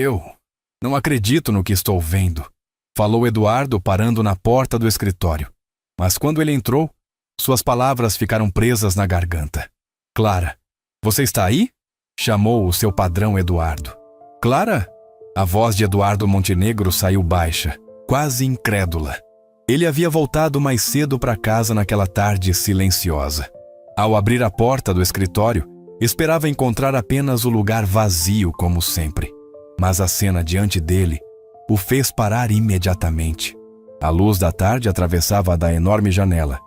Eu não acredito no que estou vendo, falou Eduardo parando na porta do escritório. Mas quando ele entrou, suas palavras ficaram presas na garganta. Clara, você está aí? Chamou o seu padrão Eduardo. Clara? A voz de Eduardo Montenegro saiu baixa, quase incrédula. Ele havia voltado mais cedo para casa naquela tarde silenciosa. Ao abrir a porta do escritório, esperava encontrar apenas o lugar vazio como sempre. Mas a cena diante dele o fez parar imediatamente. A luz da tarde atravessava da enorme janela,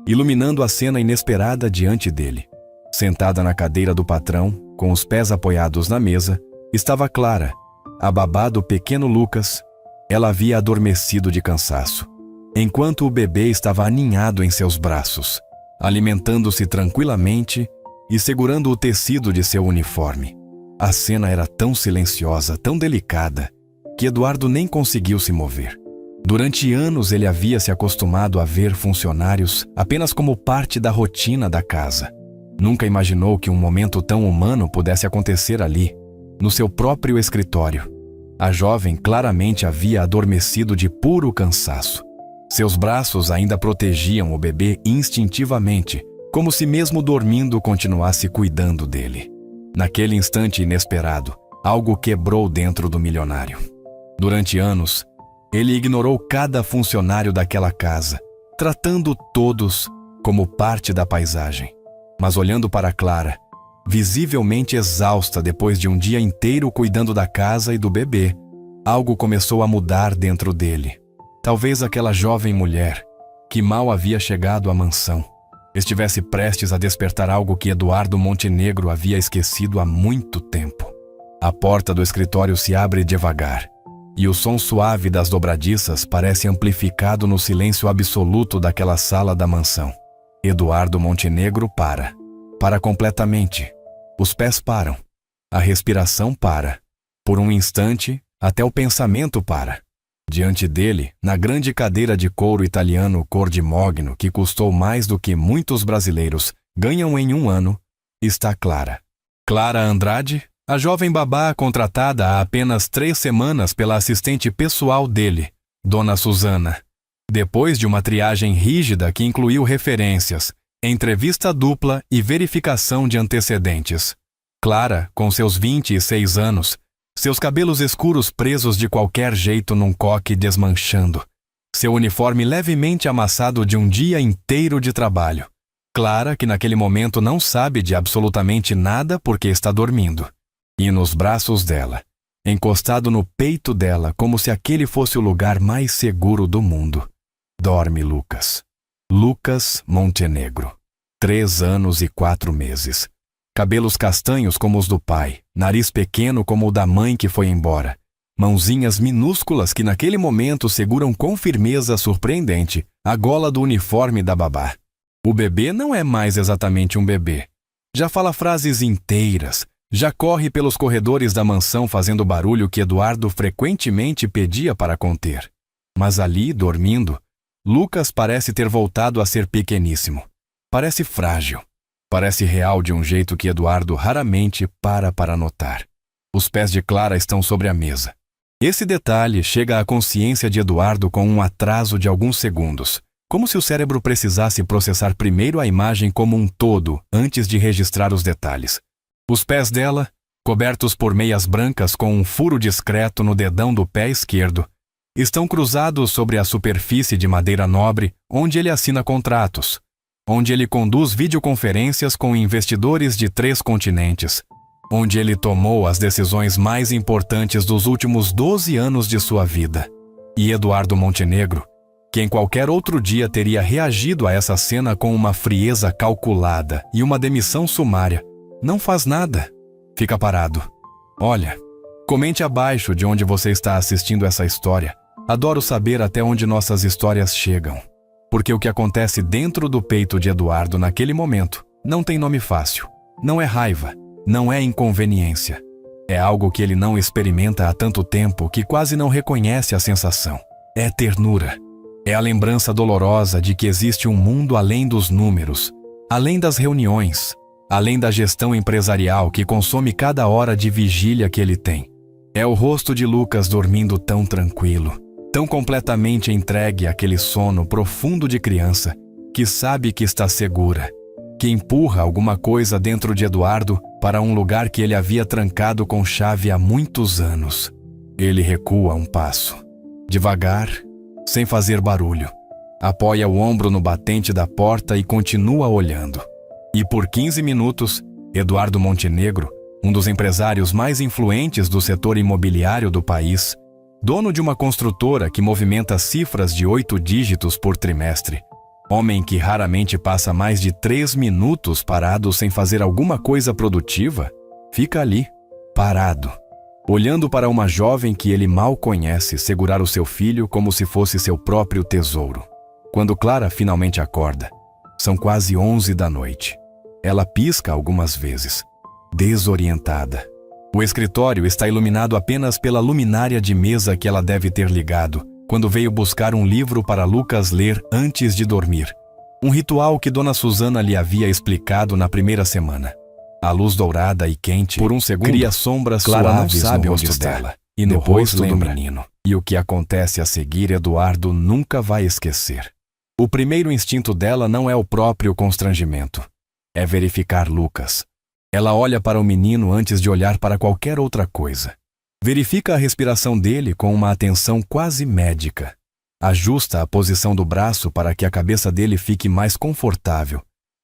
iluminando a cena inesperada diante dele. Sentada na cadeira do patrão, com os pés apoiados na mesa, estava Clara, a babá do pequeno Lucas. Ela havia adormecido de cansaço, enquanto o bebê estava aninhado em seus braços, alimentando-se tranquilamente e segurando o tecido de seu uniforme. A cena era tão silenciosa, tão delicada, que Eduardo nem conseguiu se mover. Durante anos ele havia se acostumado a ver funcionários apenas como parte da rotina da casa. Nunca imaginou que um momento tão humano pudesse acontecer ali, no seu próprio escritório. A jovem claramente havia adormecido de puro cansaço. Seus braços ainda protegiam o bebê instintivamente, como se mesmo dormindo continuasse cuidando dele. Naquele instante inesperado, algo quebrou dentro do milionário. Durante anos, ele ignorou cada funcionário daquela casa, tratando todos como parte da paisagem. Mas olhando para Clara, visivelmente exausta depois de um dia inteiro cuidando da casa e do bebê, algo começou a mudar dentro dele. Talvez aquela jovem mulher, que mal havia chegado à mansão, estivesse prestes a despertar algo que Eduardo Montenegro havia esquecido há muito tempo. A porta do escritório se abre devagar, e o som suave das dobradiças parece amplificado no silêncio absoluto daquela sala da mansão. Eduardo Montenegro para completamente. Os pés param, a respiração para. Por um instante, até o pensamento para. Diante dele, na grande cadeira de couro italiano cor de mogno que custou mais do que muitos brasileiros ganham em um ano, está Clara. Clara Andrade, a jovem babá contratada há apenas 3 semanas pela assistente pessoal dele, Dona Susana. Depois de uma triagem rígida que incluiu referências, entrevista dupla e verificação de antecedentes. Clara, com seus 26 anos, seus cabelos escuros presos de qualquer jeito num coque desmanchando, seu uniforme levemente amassado de um dia inteiro de trabalho. Clara, que naquele momento não sabe de absolutamente nada porque está dormindo. E nos braços dela, encostado no peito dela como se aquele fosse o lugar mais seguro do mundo, dorme Lucas. Lucas Montenegro. 3 anos e 4 meses. Cabelos castanhos como os do pai, nariz pequeno como o da mãe que foi embora, mãozinhas minúsculas que naquele momento seguram com firmeza surpreendente a gola do uniforme da babá. O bebê não é mais exatamente um bebê. Já fala frases inteiras, já corre pelos corredores da mansão fazendo o barulho que Eduardo frequentemente pedia para conter. Mas ali, dormindo, Lucas parece ter voltado a ser pequeníssimo. Parece frágil. Parece real de um jeito que Eduardo raramente para notar. Os pés de Clara estão sobre a mesa. Esse detalhe chega à consciência de Eduardo com um atraso de alguns segundos, como se o cérebro precisasse processar primeiro a imagem como um todo antes de registrar os detalhes. Os pés dela, cobertos por meias brancas com um furo discreto no dedão do pé esquerdo, estão cruzados sobre a superfície de madeira nobre onde ele assina contratos, onde ele conduz videoconferências com investidores de 3 continentes, onde ele tomou as decisões mais importantes dos últimos 12 anos de sua vida. E Eduardo Montenegro, que em qualquer outro dia teria reagido a essa cena com uma frieza calculada e uma demissão sumária, não faz nada. Fica parado. Olha, comente abaixo de onde você está assistindo essa história. Adoro saber até onde nossas histórias chegam. Porque o que acontece dentro do peito de Eduardo naquele momento não tem nome fácil. Não é raiva, não é inconveniência. É algo que ele não experimenta há tanto tempo que quase não reconhece a sensação. É ternura. É a lembrança dolorosa de que existe um mundo além dos números, além das reuniões, além da gestão empresarial que consome cada hora de vigília que ele tem. É o rosto de Lucas dormindo tão tranquilo, tão completamente entregue àquele sono profundo de criança, que sabe que está segura, que empurra alguma coisa dentro de Eduardo para um lugar que ele havia trancado com chave há muitos anos. Ele recua um passo, devagar, sem fazer barulho. Apoia o ombro no batente da porta e continua olhando. E por 15 minutos, Eduardo Montenegro, um dos empresários mais influentes do setor imobiliário do país, dono de uma construtora que movimenta cifras de 8 dígitos por trimestre, homem que raramente passa mais de 3 minutos parado sem fazer alguma coisa produtiva, fica ali, parado, olhando para uma jovem que ele mal conhece segurar o seu filho como se fosse seu próprio tesouro. Quando Clara finalmente acorda, são quase 11 da noite. Ela pisca algumas vezes, desorientada. O escritório está iluminado apenas pela luminária de mesa que ela deve ter ligado quando veio buscar um livro para Lucas ler antes de dormir. Um ritual que Dona Susana lhe havia explicado na primeira semana. A luz dourada e quente, por um segundo, cria sombras suaves no rosto dela e no rosto do menino. E o que acontece a seguir, Eduardo nunca vai esquecer. O primeiro instinto dela não é o próprio constrangimento. É verificar Lucas. Ela olha para o menino antes de olhar para qualquer outra coisa. Verifica a respiração dele com uma atenção quase médica. Ajusta a posição do braço para que a cabeça dele fique mais confortável.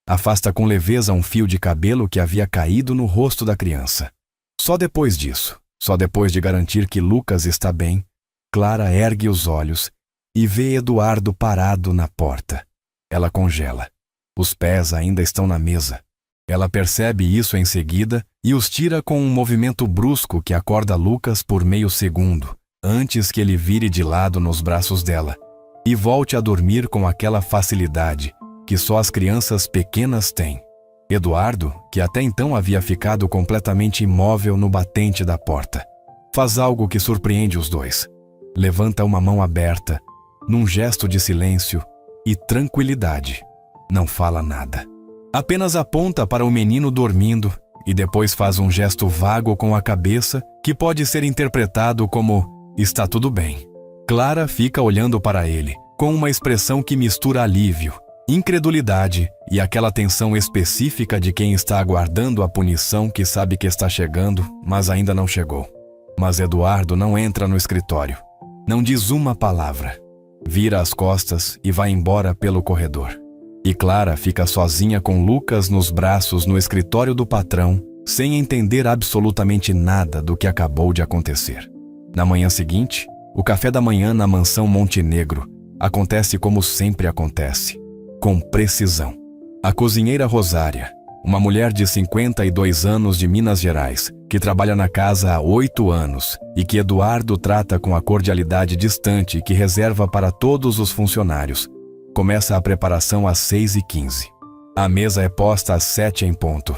Afasta com leveza um fio de cabelo que havia caído no rosto da criança. Só depois disso, só depois de garantir que Lucas está bem, Clara ergue os olhos e vê Eduardo parado na porta. Ela congela. Os pés ainda estão na mesa. Ela percebe isso em seguida e os tira com um movimento brusco que acorda Lucas por meio segundo, antes que ele vire de lado nos braços dela e volte a dormir com aquela facilidade que só as crianças pequenas têm. Eduardo, que até então havia ficado completamente imóvel no batente da porta, faz algo que surpreende os dois. Levanta uma mão aberta, num gesto de silêncio e tranquilidade. Não fala nada. Apenas aponta para o menino dormindo e depois faz um gesto vago com a cabeça que pode ser interpretado como "está tudo bem". Clara fica olhando para ele, com uma expressão que mistura alívio, incredulidade e aquela tensão específica de quem está aguardando a punição que sabe que está chegando, mas ainda não chegou. Mas Eduardo não entra no escritório. Não diz uma palavra. Vira as costas e vai embora pelo corredor. E Clara fica sozinha com Lucas nos braços no escritório do patrão, sem entender absolutamente nada do que acabou de acontecer. Na manhã seguinte, o café da manhã na mansão Montenegro acontece como sempre acontece, com precisão. A cozinheira Rosária, uma mulher de 52 anos de Minas Gerais, que trabalha na casa há 8 anos e que Eduardo trata com a cordialidade distante que reserva para todos os funcionários, começa a preparação às 6h15. A mesa é posta às 7 em ponto.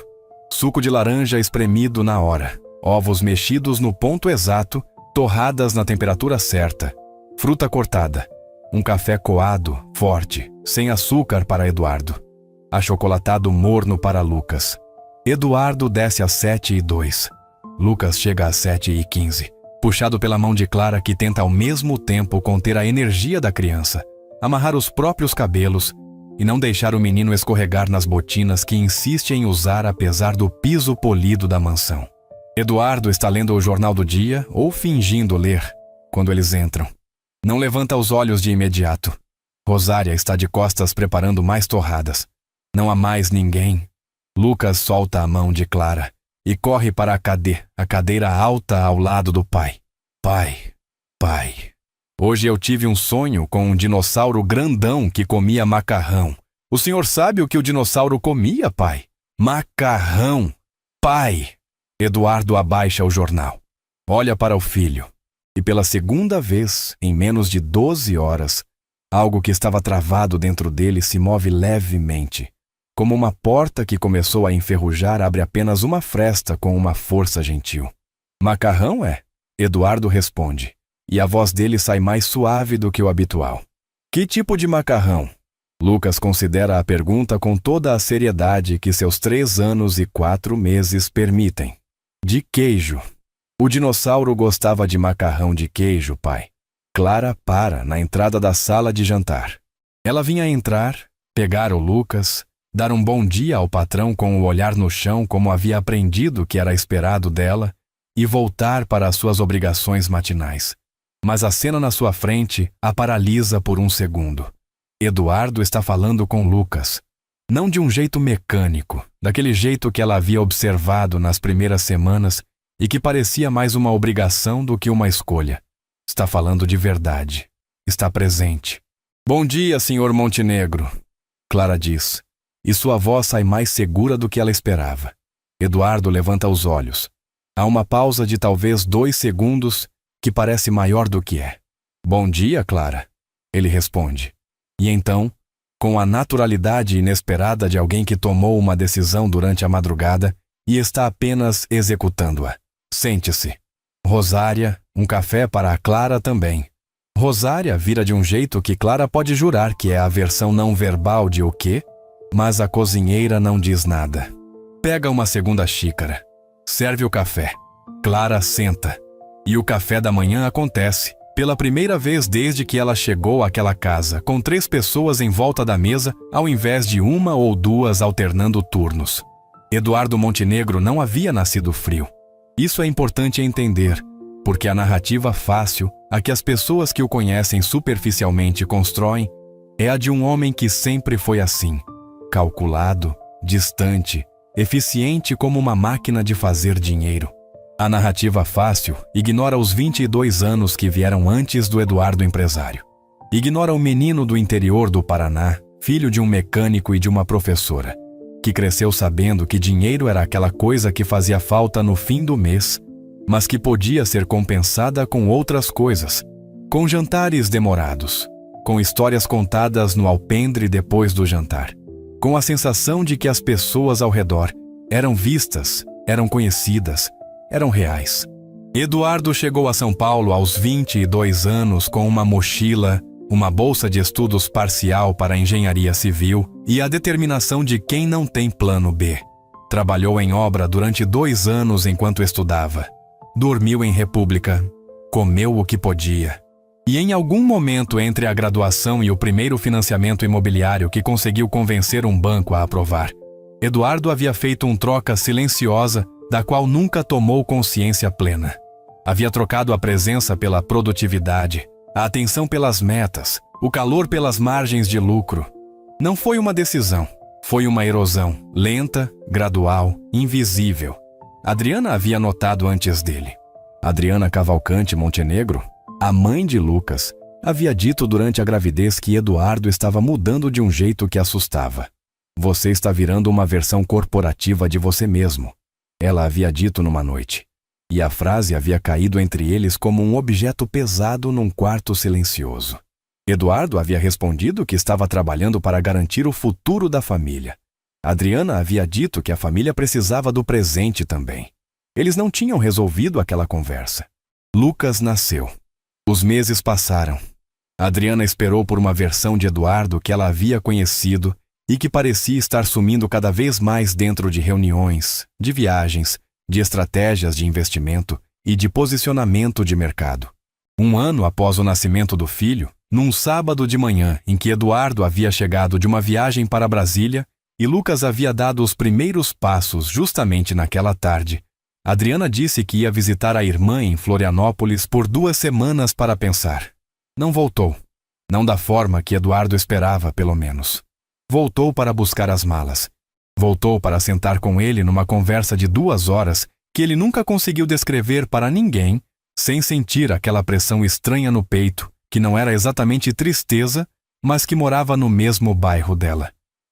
Suco de laranja espremido na hora, ovos mexidos no ponto exato, torradas na temperatura certa, fruta cortada, um café coado, forte, sem açúcar para Eduardo, achocolatado morno para Lucas. Eduardo desce às 7h02. Lucas chega às 7h15, puxado pela mão de Clara que tenta ao mesmo tempo conter a energia da criança, amarrar os próprios cabelos e não deixar o menino escorregar nas botinas que insiste em usar apesar do piso polido da mansão. Eduardo está lendo o jornal do dia ou fingindo ler quando eles entram. Não levanta os olhos de imediato. Rosária está de costas preparando mais torradas. Não há mais ninguém. Lucas solta a mão de Clara e corre para a cadeira alta ao lado do pai. Pai. Hoje eu tive um sonho com um dinossauro grandão que comia macarrão. O senhor sabe o que o dinossauro comia, pai? Macarrão. Pai. Eduardo abaixa o jornal. Olha para o filho. E pela segunda vez, em menos de 12 horas, algo que estava travado dentro dele se move levemente. Como uma porta que começou a enferrujar abre apenas uma fresta com uma força gentil. Macarrão é? Eduardo responde. E a voz dele sai mais suave do que o habitual. Que tipo de macarrão? Lucas considera a pergunta com toda a seriedade que seus 3 anos e 4 meses permitem. De queijo. O dinossauro gostava de macarrão de queijo, pai. Clara para na entrada da sala de jantar. Ela vinha entrar, pegar o Lucas, dar um bom dia ao patrão com o olhar no chão como havia aprendido que era esperado dela e voltar para as suas obrigações matinais. Mas a cena na sua frente a paralisa por um segundo. Eduardo está falando com Lucas. Não de um jeito mecânico, daquele jeito que ela havia observado nas primeiras semanas e que parecia mais uma obrigação do que uma escolha. Está falando de verdade. Está presente. Bom dia, Sr. Montenegro, Clara diz, e sua voz sai mais segura do que ela esperava. Eduardo levanta os olhos. Há uma pausa de talvez 2 segundos que parece maior do que é. Bom dia, Clara, ele responde. E então, com a naturalidade inesperada de alguém que tomou uma decisão durante a madrugada e está apenas executando-a. Sente-se. Rosária, um café para a Clara também. Rosária vira de um jeito que Clara pode jurar que é a versão não verbal de o quê, mas a cozinheira não diz nada. Pega uma segunda xícara. Serve o café. Clara senta. E o café da manhã acontece, pela primeira vez desde que ela chegou àquela casa, com 3 pessoas em volta da mesa, ao invés de 1 ou 2 alternando turnos. Eduardo Montenegro não havia nascido frio. Isso é importante entender, porque a narrativa fácil, a que as pessoas que o conhecem superficialmente constroem, é a de um homem que sempre foi assim, calculado, distante, eficiente como uma máquina de fazer dinheiro. A narrativa fácil ignora os 22 anos que vieram antes do Eduardo empresário. Ignora o menino do interior do Paraná, filho de um mecânico e de uma professora, que cresceu sabendo que dinheiro era aquela coisa que fazia falta no fim do mês, mas que podia ser compensada com outras coisas, com jantares demorados, com histórias contadas no alpendre depois do jantar, com a sensação de que as pessoas ao redor eram vistas, eram conhecidas, eram reais. Eduardo chegou a São Paulo aos 22 anos com uma mochila, uma bolsa de estudos parcial para engenharia civil e a determinação de quem não tem plano B. Trabalhou em obra durante 2 anos enquanto estudava. Dormiu em república. Comeu o que podia. E em algum momento entre a graduação e o primeiro financiamento imobiliário que conseguiu convencer um banco a aprovar, Eduardo havia feito uma troca silenciosa da qual nunca tomou consciência plena. Havia trocado a presença pela produtividade, a atenção pelas metas, o calor pelas margens de lucro. Não foi uma decisão, foi uma erosão, lenta, gradual, invisível. Adriana havia notado antes dele. Adriana Cavalcante Montenegro, a mãe de Lucas, havia dito durante a gravidez que Eduardo estava mudando de um jeito que assustava. Você está virando uma versão corporativa de você mesmo, ela havia dito numa noite. E a frase havia caído entre eles como um objeto pesado num quarto silencioso. Eduardo havia respondido que estava trabalhando para garantir o futuro da família. Adriana havia dito que a família precisava do presente também. Eles não tinham resolvido aquela conversa. Lucas nasceu. Os meses passaram. Adriana esperou por uma versão de Eduardo que ela havia conhecido e que parecia estar sumindo cada vez mais dentro de reuniões, de viagens, de estratégias de investimento e de posicionamento de mercado. 1 ano após o nascimento do filho, num sábado de manhã em que Eduardo havia chegado de uma viagem para Brasília e Lucas havia dado os primeiros passos justamente naquela tarde, Adriana disse que ia visitar a irmã em Florianópolis por 2 semanas para pensar. Não voltou. Não da forma que Eduardo esperava, pelo menos. Voltou para buscar as malas. Voltou para sentar com ele numa conversa de 2 horas que ele nunca conseguiu descrever para ninguém, sem sentir aquela pressão estranha no peito, que não era exatamente tristeza, mas que morava no mesmo bairro dela.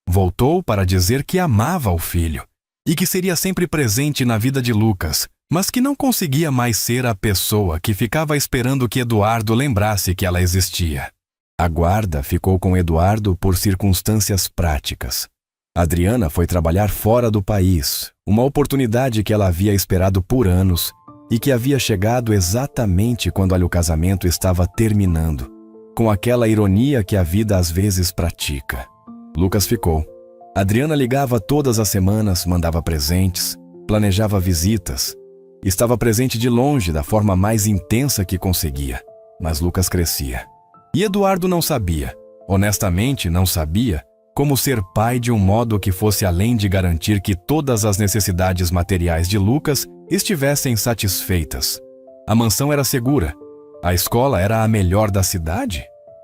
Voltou para dizer que amava o filho e que seria sempre presente na vida de Lucas, mas que não conseguia mais ser a pessoa que ficava esperando que Eduardo lembrasse que ela existia. A guarda ficou com Eduardo por circunstâncias práticas. Adriana foi trabalhar fora do país, uma oportunidade que ela havia esperado por anos e que havia chegado exatamente quando o casamento estava terminando, com aquela ironia que a vida às vezes pratica. Lucas ficou. Adriana ligava todas as semanas, mandava presentes, planejava visitas. Estava presente de longe, da forma mais intensa que conseguia. Mas Lucas crescia. E Eduardo não sabia, honestamente não sabia, como ser pai de um modo que fosse além de garantir que todas as necessidades materiais de Lucas estivessem satisfeitas. A mansão era segura. A escola era a melhor da cidade.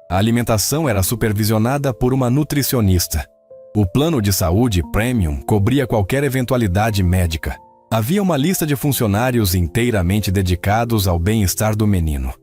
A alimentação era supervisionada por uma nutricionista. O plano de saúde premium cobria qualquer eventualidade médica. Havia uma lista de funcionários inteiramente dedicados ao bem-estar do menino.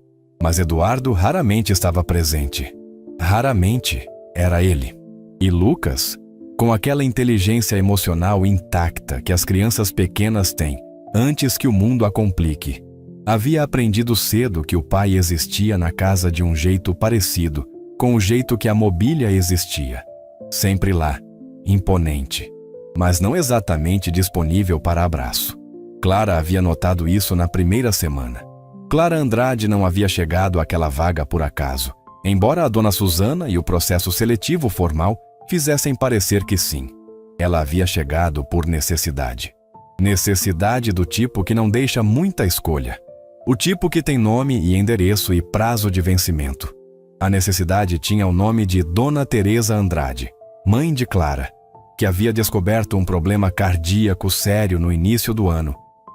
Mas Eduardo raramente estava presente. Raramente era ele. E Lucas, com aquela inteligência emocional intacta que as crianças pequenas têm, antes que o mundo a complique, havia aprendido cedo que o pai existia na casa de um jeito parecido com o jeito que a mobília existia. Sempre lá, imponente, mas não exatamente disponível para abraço. Clara havia notado isso na primeira semana. Clara Andrade não havia chegado àquela vaga por acaso, embora a dona Susana e o processo seletivo formal fizessem parecer que sim. Ela havia chegado por necessidade. Necessidade do tipo que não deixa muita escolha. O tipo que tem nome e endereço e prazo de vencimento. A necessidade tinha o nome de Dona Teresa Andrade, mãe de Clara, que havia descoberto um problema cardíaco sério no início do ano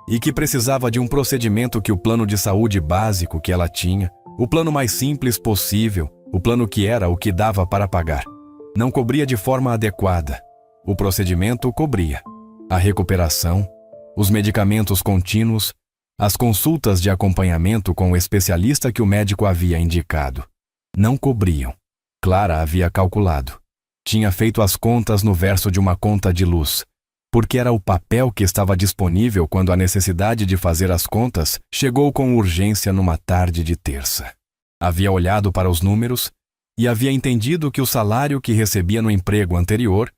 e que precisava de um procedimento que o plano de saúde básico que ela tinha, o plano mais simples possível, o plano que era o que dava para pagar, não cobria de forma adequada. O procedimento cobria. A recuperação, os medicamentos contínuos, as consultas de acompanhamento com o especialista que o médico havia indicado. Não cobriam. Clara havia calculado. Tinha feito as contas no verso de uma conta de luz, porque era o papel que estava disponível quando a necessidade de fazer as contas chegou com urgência numa tarde de terça. Havia olhado para os números e havia entendido que o salário que recebia no emprego anterior,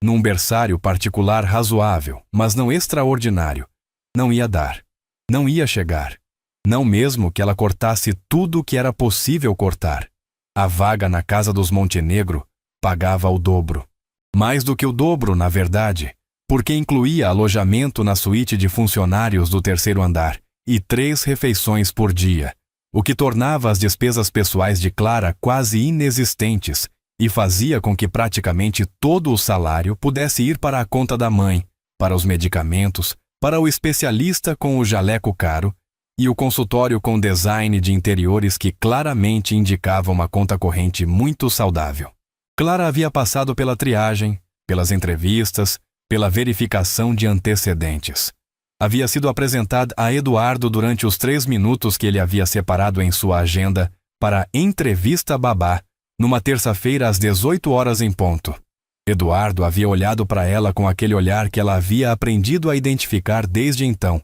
num berçário particular razoável, mas não extraordinário, não ia dar, não ia chegar, não mesmo que ela cortasse tudo o que era possível cortar. A vaga na casa dos Montenegro pagava o dobro. Mais do que o dobro, na verdade, porque incluía alojamento na suíte de funcionários do terceiro andar e 3 refeições por dia, o que tornava as despesas pessoais de Clara quase inexistentes e fazia com que praticamente todo o salário pudesse ir para a conta da mãe, para os medicamentos, para o especialista com o jaleco caro e o consultório com design de interiores que claramente indicava uma conta corrente muito saudável. Clara havia passado pela triagem, pelas entrevistas, pela verificação de antecedentes. Havia sido apresentada a Eduardo durante os 3 minutos que ele havia separado em sua agenda para a entrevista babá, numa terça-feira às 18 horas em ponto. Eduardo havia olhado para ela com aquele olhar que ela havia aprendido a identificar desde então.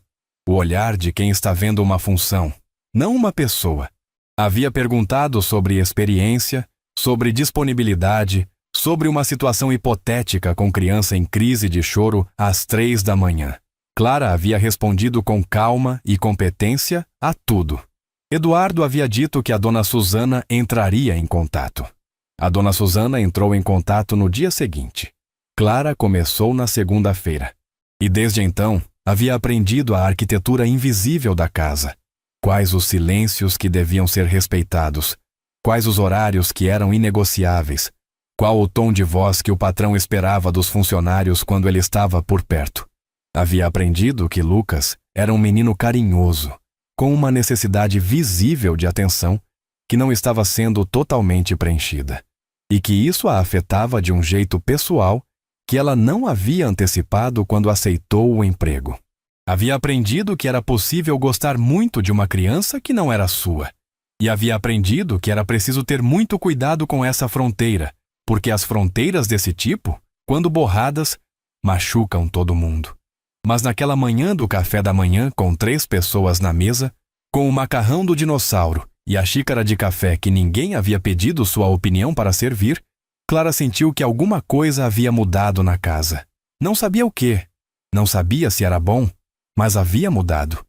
O olhar de quem está vendo uma função, não uma pessoa. Havia perguntado sobre experiência, sobre disponibilidade, sobre uma situação hipotética com criança em crise de choro às 3 da manhã. Clara havia respondido com calma e competência a tudo. Eduardo havia dito que a dona Susana entraria em contato. A dona Susana entrou em contato no dia seguinte. Clara começou na segunda-feira. E desde então, havia aprendido a arquitetura invisível da casa. Quais os silêncios que deviam ser respeitados, quais os horários que eram inegociáveis, qual o tom de voz que o patrão esperava dos funcionários quando ele estava por perto. Havia aprendido que Lucas era um menino carinhoso, com uma necessidade visível de atenção que não estava sendo totalmente preenchida, e que isso a afetava de um jeito pessoal que ela não havia antecipado quando aceitou o emprego. Havia aprendido que era possível gostar muito de uma criança que não era sua, e havia aprendido que era preciso ter muito cuidado com essa fronteira, porque as fronteiras desse tipo, quando borradas, machucam todo mundo. Mas naquela manhã do café da manhã, com 3 pessoas na mesa, com o macarrão do dinossauro e a xícara de café que ninguém havia pedido sua opinião para servir, Clara sentiu que alguma coisa havia mudado na casa. Não sabia o quê, não sabia se era bom, mas havia mudado.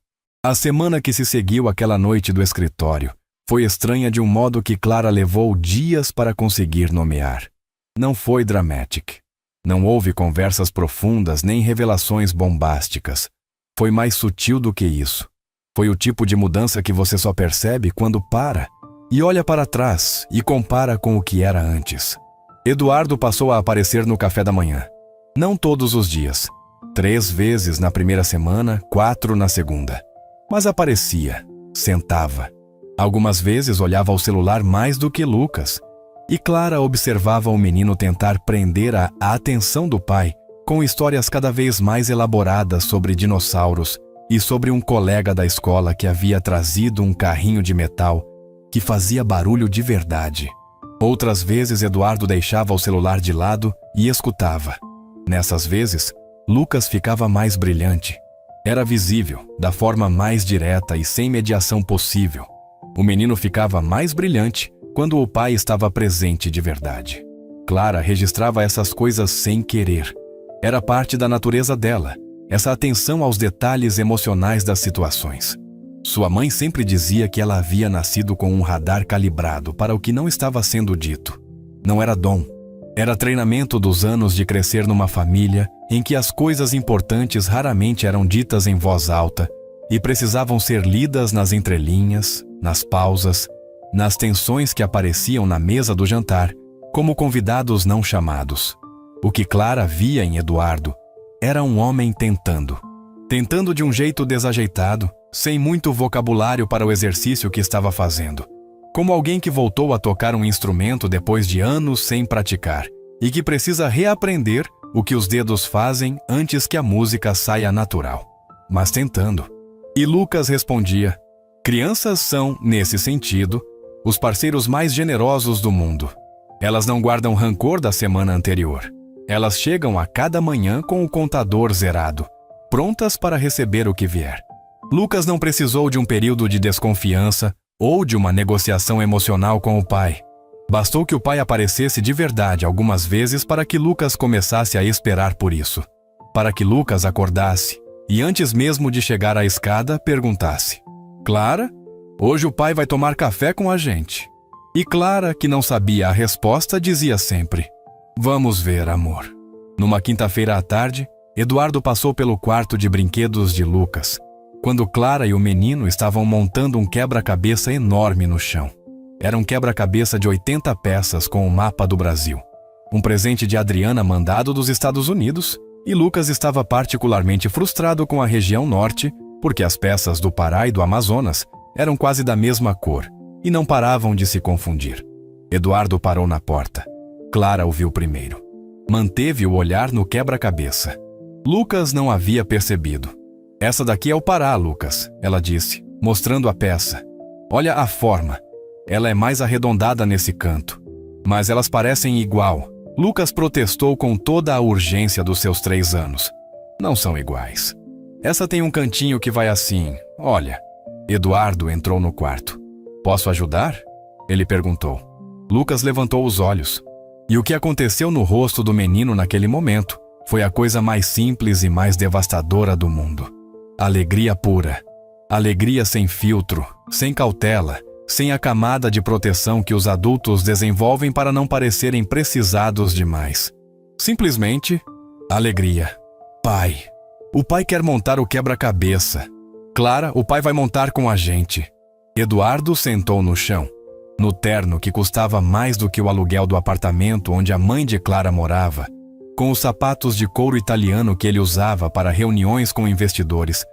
A semana que se seguiu àquela noite do escritório foi estranha de um modo que Clara levou dias para conseguir nomear. Não foi dramatic. Não houve conversas profundas nem revelações bombásticas. Foi mais sutil do que isso. Foi o tipo de mudança que você só percebe quando para e olha para trás e compara com o que era antes. Eduardo passou a aparecer no café da manhã. Não todos os dias. 3 vezes na primeira semana, 4 na segunda. Mas aparecia, sentava. Algumas vezes olhava ao celular mais do que Lucas. E Clara observava o menino tentar prender a atenção do pai com histórias cada vez mais elaboradas sobre dinossauros e sobre um colega da escola que havia trazido um carrinho de metal que fazia barulho de verdade. Outras vezes Eduardo deixava o celular de lado e escutava. Nessas vezes, Lucas ficava mais brilhante. Era visível, da forma mais direta e sem mediação possível. O menino ficava mais brilhante quando o pai estava presente de verdade. Clara registrava essas coisas sem querer. Era parte da natureza dela, essa atenção aos detalhes emocionais das situações. Sua mãe sempre dizia que ela havia nascido com um radar calibrado para o que não estava sendo dito. Não era dom. Era treinamento dos anos de crescer numa família em que as coisas importantes raramente eram ditas em voz alta e precisavam ser lidas nas entrelinhas, nas pausas, nas tensões que apareciam na mesa do jantar, como convidados não chamados. O que Clara via em Eduardo era um homem tentando de um jeito desajeitado, sem muito vocabulário para o exercício que estava fazendo. Como alguém que voltou a tocar um instrumento depois de anos sem praticar e que precisa reaprender o que os dedos fazem antes que a música saia natural. Mas tentando. E Lucas respondia: crianças são, nesse sentido, os parceiros mais generosos do mundo. Elas não guardam rancor da semana anterior. Elas chegam a cada manhã com o contador zerado, prontas para receber o que vier. Lucas não precisou de um período de desconfiança ou de uma negociação emocional com o pai. Bastou que o pai aparecesse de verdade algumas vezes para que Lucas começasse a esperar por isso. Para que Lucas acordasse e, antes mesmo de chegar à escada, perguntasse: Clara, hoje o pai vai tomar café com a gente. E Clara, que não sabia a resposta, dizia sempre: Vamos ver, amor. Numa quinta-feira à tarde, Eduardo passou pelo quarto de brinquedos de Lucas, quando Clara e o menino estavam montando um quebra-cabeça enorme no chão. Era um quebra-cabeça de 80 peças com o mapa do Brasil. Um presente de Adriana mandado dos Estados Unidos, e Lucas estava particularmente frustrado com a região norte, porque as peças do Pará e do Amazonas eram quase da mesma cor e não paravam de se confundir. Eduardo parou na porta. Clara o viu primeiro. Manteve o olhar no quebra-cabeça. Lucas não havia percebido. Essa daqui é o Pará, Lucas, ela disse, mostrando a peça. Olha a forma. Ela é mais arredondada nesse canto. Mas elas parecem igual. Lucas protestou com toda a urgência dos seus 3 anos. Não são iguais. Essa tem um cantinho que vai assim, olha. Eduardo entrou no quarto. Posso ajudar? Ele perguntou. Lucas levantou os olhos. E o que aconteceu no rosto do menino naquele momento foi a coisa mais simples e mais devastadora do mundo. Alegria pura. Alegria sem filtro, sem cautela, sem a camada de proteção que os adultos desenvolvem para não parecerem precisados demais. Simplesmente, alegria. Pai. O pai quer montar o quebra-cabeça. Clara, o pai vai montar com a gente. Eduardo sentou no chão, no terno que custava mais do que o aluguel do apartamento onde a mãe de Clara morava, com os sapatos de couro italiano que ele usava para reuniões com investidores.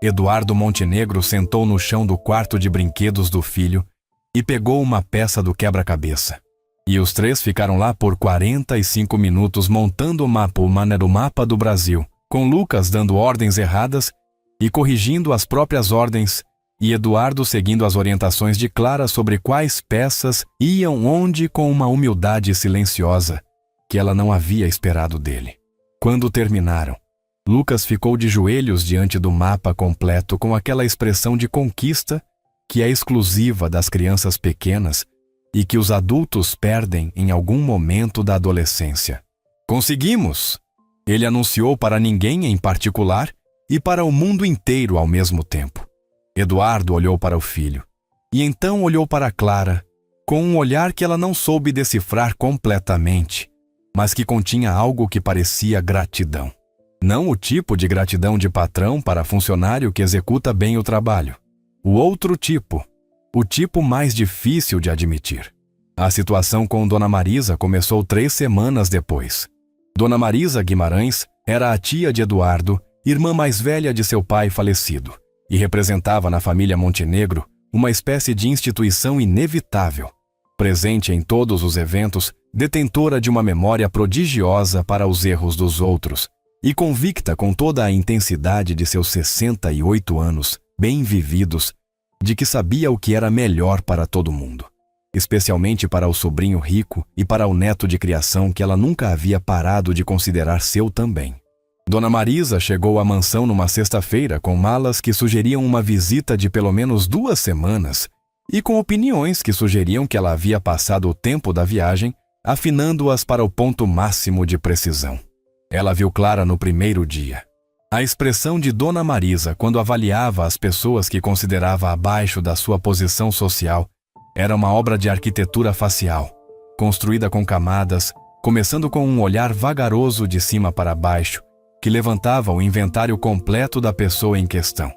Eduardo Montenegro sentou no chão do quarto de brinquedos do filho e pegou uma peça do quebra-cabeça. E os 3 ficaram lá por 45 minutos montando o mapa do Brasil, com Lucas dando ordens erradas e corrigindo as próprias ordens, e Eduardo seguindo as orientações de Clara sobre quais peças iam onde com uma humildade silenciosa que ela não havia esperado dele. Quando terminaram, Lucas ficou de joelhos diante do mapa completo com aquela expressão de conquista que é exclusiva das crianças pequenas e que os adultos perdem em algum momento da adolescência. Conseguimos! Ele anunciou para ninguém em particular e para o mundo inteiro ao mesmo tempo. Eduardo olhou para o filho e então olhou para Clara com um olhar que ela não soube decifrar completamente, mas que continha algo que parecia gratidão. Não o tipo de gratidão de patrão para funcionário que executa bem o trabalho. O outro tipo, o tipo mais difícil de admitir. A situação com Dona Marisa começou 3 semanas depois. Dona Marisa Guimarães era a tia de Eduardo, irmã mais velha de seu pai falecido, e representava na família Montenegro uma espécie de instituição inevitável, presente em todos os eventos, detentora de uma memória prodigiosa para os erros dos outros, e convicta com toda a intensidade de seus 68 anos, bem vividos, de que sabia o que era melhor para todo mundo, especialmente para o sobrinho rico e para o neto de criação que ela nunca havia parado de considerar seu também. Dona Marisa chegou à mansão numa sexta-feira com malas que sugeriam uma visita de pelo menos 2 semanas e com opiniões que sugeriam que ela havia passado o tempo da viagem afinando-as para o ponto máximo de precisão. Ela viu Clara no primeiro dia. A expressão de Dona Marisa quando avaliava as pessoas que considerava abaixo da sua posição social era uma obra de arquitetura facial, construída com camadas, começando com um olhar vagaroso de cima para baixo, que levantava o inventário completo da pessoa em questão,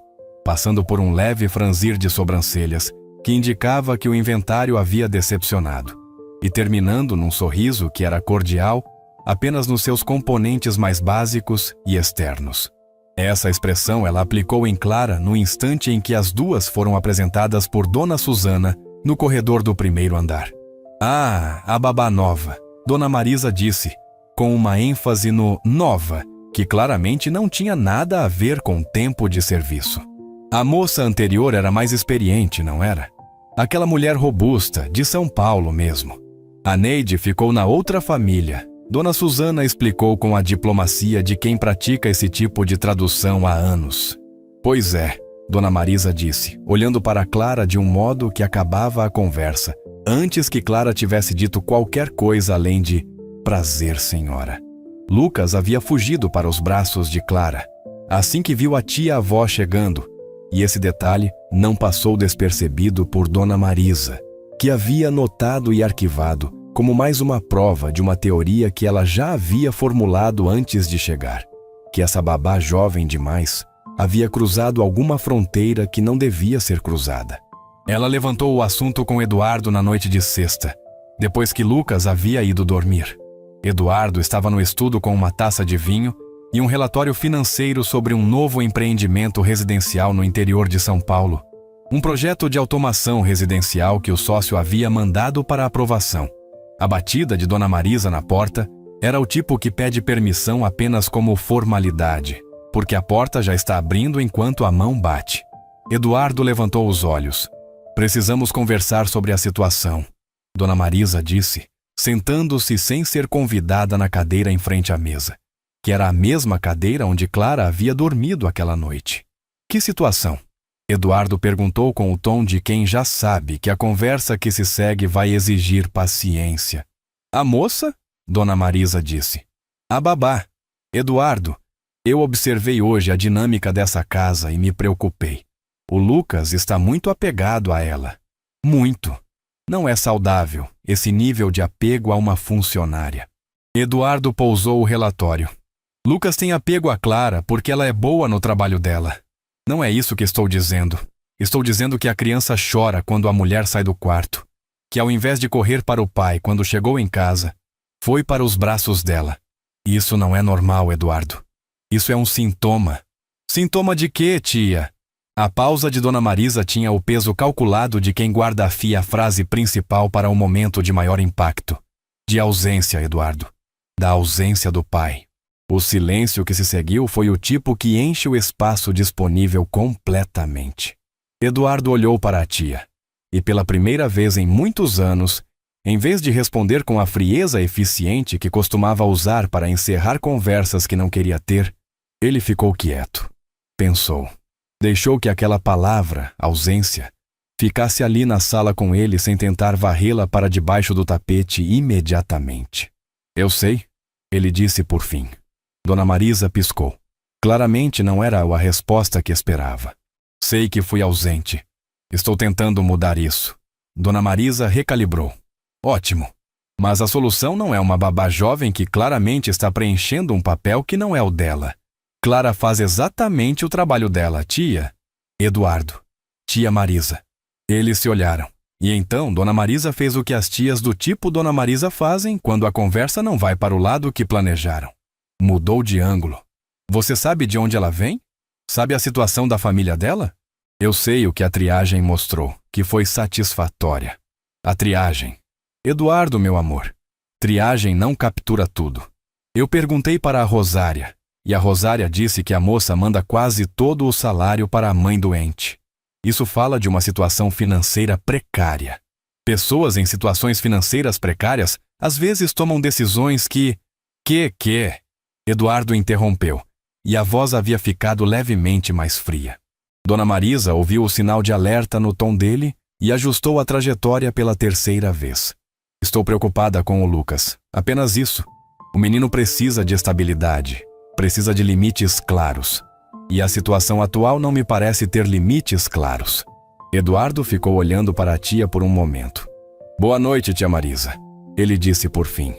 passando por um leve franzir de sobrancelhas, que indicava que o inventário havia decepcionado, e terminando num sorriso que era cordial apenas nos seus componentes mais básicos e externos. Essa expressão ela aplicou em Clara no instante em que as duas foram apresentadas por Dona Susana no corredor do primeiro andar. "Ah, a babá nova", Dona Marisa disse, com uma ênfase no nova, que claramente não tinha nada a ver com tempo de serviço. A moça anterior era mais experiente, não era? Aquela mulher robusta, de São Paulo mesmo. A Neide ficou na outra família. Dona Susana explicou com a diplomacia de quem pratica esse tipo de tradução há anos. "Pois é", Dona Marisa disse, olhando para Clara de um modo que acabava a conversa, antes que Clara tivesse dito qualquer coisa além de "prazer, senhora". Lucas havia fugido para os braços de Clara, assim que viu a tia-avó chegando, e esse detalhe não passou despercebido por Dona Marisa, que havia notado e arquivado como mais uma prova de uma teoria que ela já havia formulado antes de chegar, que essa babá jovem demais havia cruzado alguma fronteira que não devia ser cruzada. Ela levantou o assunto com Eduardo na noite de sexta, depois que Lucas havia ido dormir. Eduardo estava no estudo com uma taça de vinho e um relatório financeiro sobre um novo empreendimento residencial no interior de São Paulo, um projeto de automação residencial que o sócio havia mandado para aprovação. A batida de Dona Marisa na porta era o tipo que pede permissão apenas como formalidade, porque a porta já está abrindo enquanto a mão bate. Eduardo levantou os olhos. "Precisamos conversar sobre a situação", Dona Marisa disse, sentando-se sem ser convidada na cadeira em frente à mesa, que era a mesma cadeira onde Clara havia dormido aquela noite. "Que situação?" Eduardo perguntou com o tom de quem já sabe que a conversa que se segue vai exigir paciência. "A moça?" Dona Marisa disse. "A babá. Eduardo, eu observei hoje a dinâmica dessa casa e me preocupei. O Lucas está muito apegado a ela. Muito. Não é saudável esse nível de apego a uma funcionária." Eduardo pousou o relatório. "Lucas tem apego a Clara porque ela é boa no trabalho dela. Não é isso que estou dizendo. Estou dizendo que a criança chora quando a mulher sai do quarto, que ao invés de correr para o pai quando chegou em casa, foi para os braços dela. Isso não é normal, Eduardo. Isso é um sintoma." "Sintoma de quê, tia?" A pausa de Dona Marisa tinha o peso calculado de quem guarda-fia a frase principal para um momento de maior impacto. "De ausência, Eduardo. Da ausência do pai." O silêncio que se seguiu foi o tipo que enche o espaço disponível completamente. Eduardo olhou para a tia, e pela primeira vez em muitos anos, em vez de responder com a frieza eficiente que costumava usar para encerrar conversas que não queria ter, ele ficou quieto. Pensou. Deixou que aquela palavra, ausência, ficasse ali na sala com ele sem tentar varrê-la para debaixo do tapete imediatamente. "Eu sei", ele disse por fim. Dona Marisa piscou. Claramente não era a resposta que esperava. "Sei que fui ausente. Estou tentando mudar isso." Dona Marisa recalibrou. "Ótimo. Mas a solução não é uma babá jovem que claramente está preenchendo um papel que não é o dela. Clara faz exatamente o trabalho dela, tia. Eduardo. Tia Marisa. Eles se olharam. E então Dona Marisa fez o que as tias do tipo Dona Marisa fazem quando a conversa não vai para o lado que planejaram. Mudou de ângulo. Você sabe de onde ela vem? Sabe a situação da família dela? Eu sei o que a triagem mostrou, que foi satisfatória. A triagem. Eduardo, meu amor, triagem não captura tudo. Eu perguntei para a Rosária, e a Rosária disse que a moça manda quase todo o salário para a mãe doente. Isso fala de uma situação financeira precária. Pessoas em situações financeiras precárias às vezes tomam decisões que... Eduardo interrompeu, e a voz havia ficado levemente mais fria. Dona Marisa ouviu o sinal de alerta no tom dele e ajustou a trajetória pela terceira vez. Estou preocupada com o Lucas. Apenas isso. O menino precisa de estabilidade. Precisa de limites claros. E a situação atual não me parece ter limites claros. Eduardo ficou olhando para a tia por um momento. Boa noite, tia Marisa. Ele disse por fim.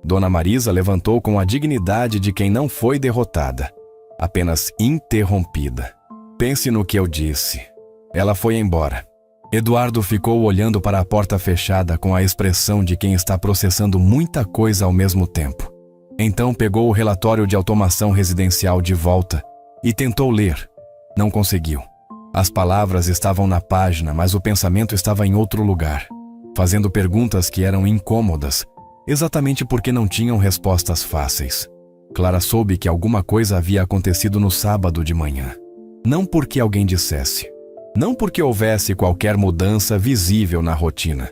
Dona Marisa levantou com a dignidade de quem não foi derrotada, apenas interrompida. Pense no que eu disse. Ela foi embora. Eduardo ficou olhando para a porta fechada com a expressão de quem está processando muita coisa ao mesmo tempo. Então pegou o relatório de automação residencial de volta e tentou ler. Não conseguiu. As palavras estavam na página, mas o pensamento estava em outro lugar, fazendo perguntas que eram incômodas, exatamente porque não tinham respostas fáceis. Clara soube que alguma coisa havia acontecido no sábado de manhã. Não porque alguém dissesse. Não porque houvesse qualquer mudança visível na rotina.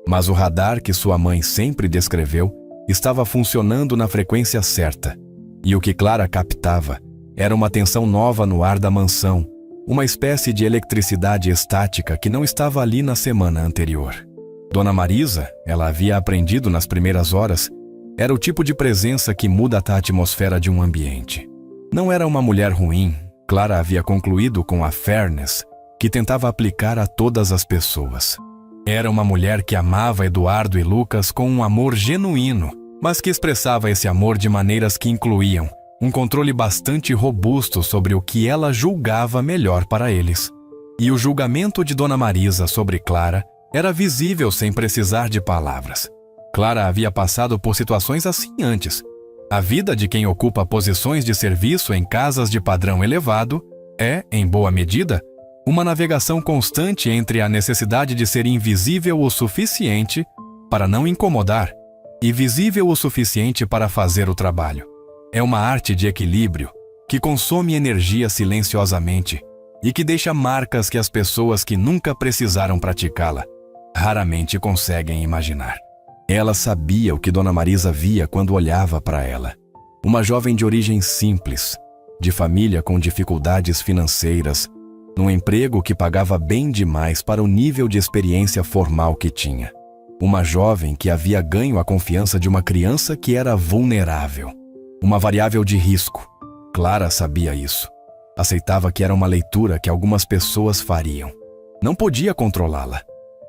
Mas o radar que sua mãe sempre descreveu estava funcionando na frequência certa. E o que Clara captava era uma tensão nova no ar da mansão, uma espécie de eletricidade estática que não estava ali na semana anterior. Dona Marisa, ela havia aprendido nas primeiras horas, era o tipo de presença que muda a atmosfera de um ambiente. Não era uma mulher ruim, Clara havia concluído com a fairness, que tentava aplicar a todas as pessoas. Era uma mulher que amava Eduardo e Lucas com um amor genuíno, mas que expressava esse amor de maneiras que incluíam um controle bastante robusto sobre o que ela julgava melhor para eles. E o julgamento de Dona Marisa sobre Clara era visível sem precisar de palavras. Clara havia passado por situações assim antes. A vida de quem ocupa posições de serviço em casas de padrão elevado é, em boa medida, uma navegação constante entre a necessidade de ser invisível o suficiente para não incomodar e visível o suficiente para fazer o trabalho. É uma arte de equilíbrio que consome energia silenciosamente e que deixa marcas que as pessoas que nunca precisaram praticá-la raramente conseguem imaginar. Ela sabia o que Dona Marisa via quando olhava para ela. Uma jovem de origem simples, de família com dificuldades financeiras, num emprego que pagava bem demais para o nível de experiência formal que tinha. Uma jovem que havia ganho a confiança de uma criança que era vulnerável. Uma variável de risco. Clara sabia isso. Aceitava que era uma leitura que algumas pessoas fariam. Não podia controlá-la.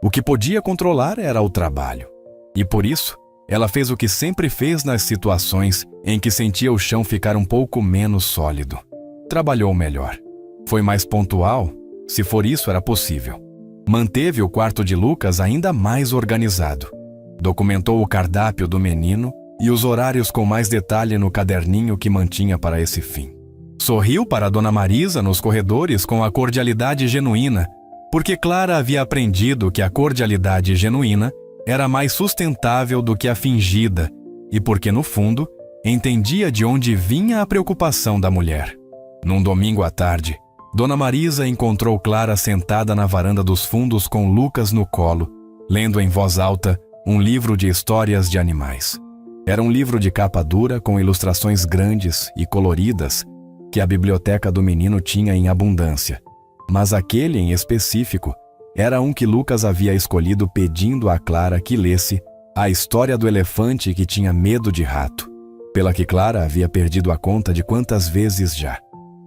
O que podia controlar era o trabalho. E por isso, ela fez o que sempre fez nas situações em que sentia o chão ficar um pouco menos sólido. Trabalhou melhor. Foi mais pontual, se for isso era possível. Manteve o quarto de Lucas ainda mais organizado. Documentou o cardápio do menino e os horários com mais detalhe no caderninho que mantinha para esse fim. Sorriu para Dona Marisa nos corredores com a cordialidade genuína, porque Clara havia aprendido que a cordialidade genuína era mais sustentável do que a fingida e porque, no fundo, entendia de onde vinha a preocupação da mulher. Num domingo à tarde, Dona Marisa encontrou Clara sentada na varanda dos fundos com Lucas no colo, lendo em voz alta um livro de histórias de animais. Era um livro de capa dura com ilustrações grandes e coloridas que a biblioteca do menino tinha em abundância, mas aquele em específico era um que Lucas havia escolhido pedindo a Clara que lesse a história do elefante que tinha medo de rato, pela que Clara havia perdido a conta de quantas vezes já.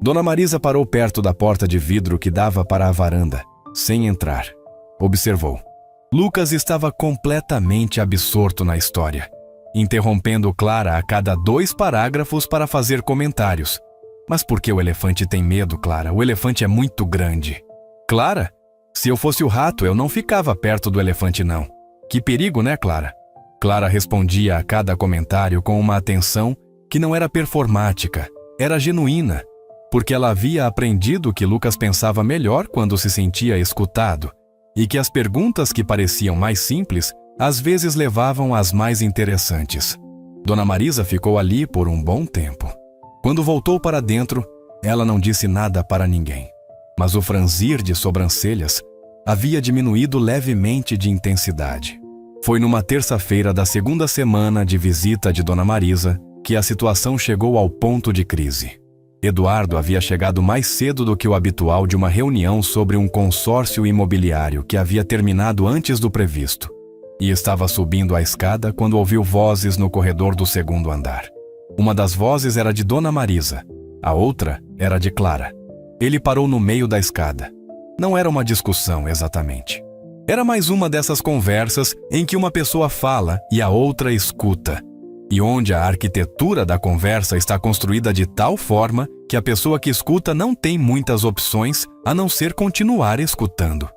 Dona Marisa parou perto da porta de vidro que dava para a varanda, sem entrar. Observou. Lucas estava completamente absorto na história, interrompendo Clara a cada 2 parágrafos para fazer comentários. Mas por que o elefante tem medo, Clara? O elefante é muito grande. Clara, se eu fosse o rato, eu não ficava perto do elefante, não. Que perigo, né, Clara? Clara respondia a cada comentário com uma atenção que não era performática, era genuína, porque ela havia aprendido que Lucas pensava melhor quando se sentia escutado e que as perguntas que pareciam mais simples às vezes levavam às mais interessantes. Dona Marisa ficou ali por um bom tempo. Quando voltou para dentro, ela não disse nada para ninguém, mas o franzir de sobrancelhas havia diminuído levemente de intensidade. Foi numa terça-feira da segunda semana de visita de Dona Marisa que a situação chegou ao ponto de crise. Eduardo havia chegado mais cedo do que o habitual de uma reunião sobre um consórcio imobiliário que havia terminado antes do previsto, e estava subindo a escada quando ouviu vozes no corredor do segundo andar. Uma das vozes era de Dona Marisa, a outra era de Clara. Ele parou no meio da escada. Não era uma discussão, exatamente. Era mais uma dessas conversas em que uma pessoa fala e a outra escuta, e onde a arquitetura da conversa está construída de tal forma que a pessoa que escuta não tem muitas opções a não ser continuar escutando.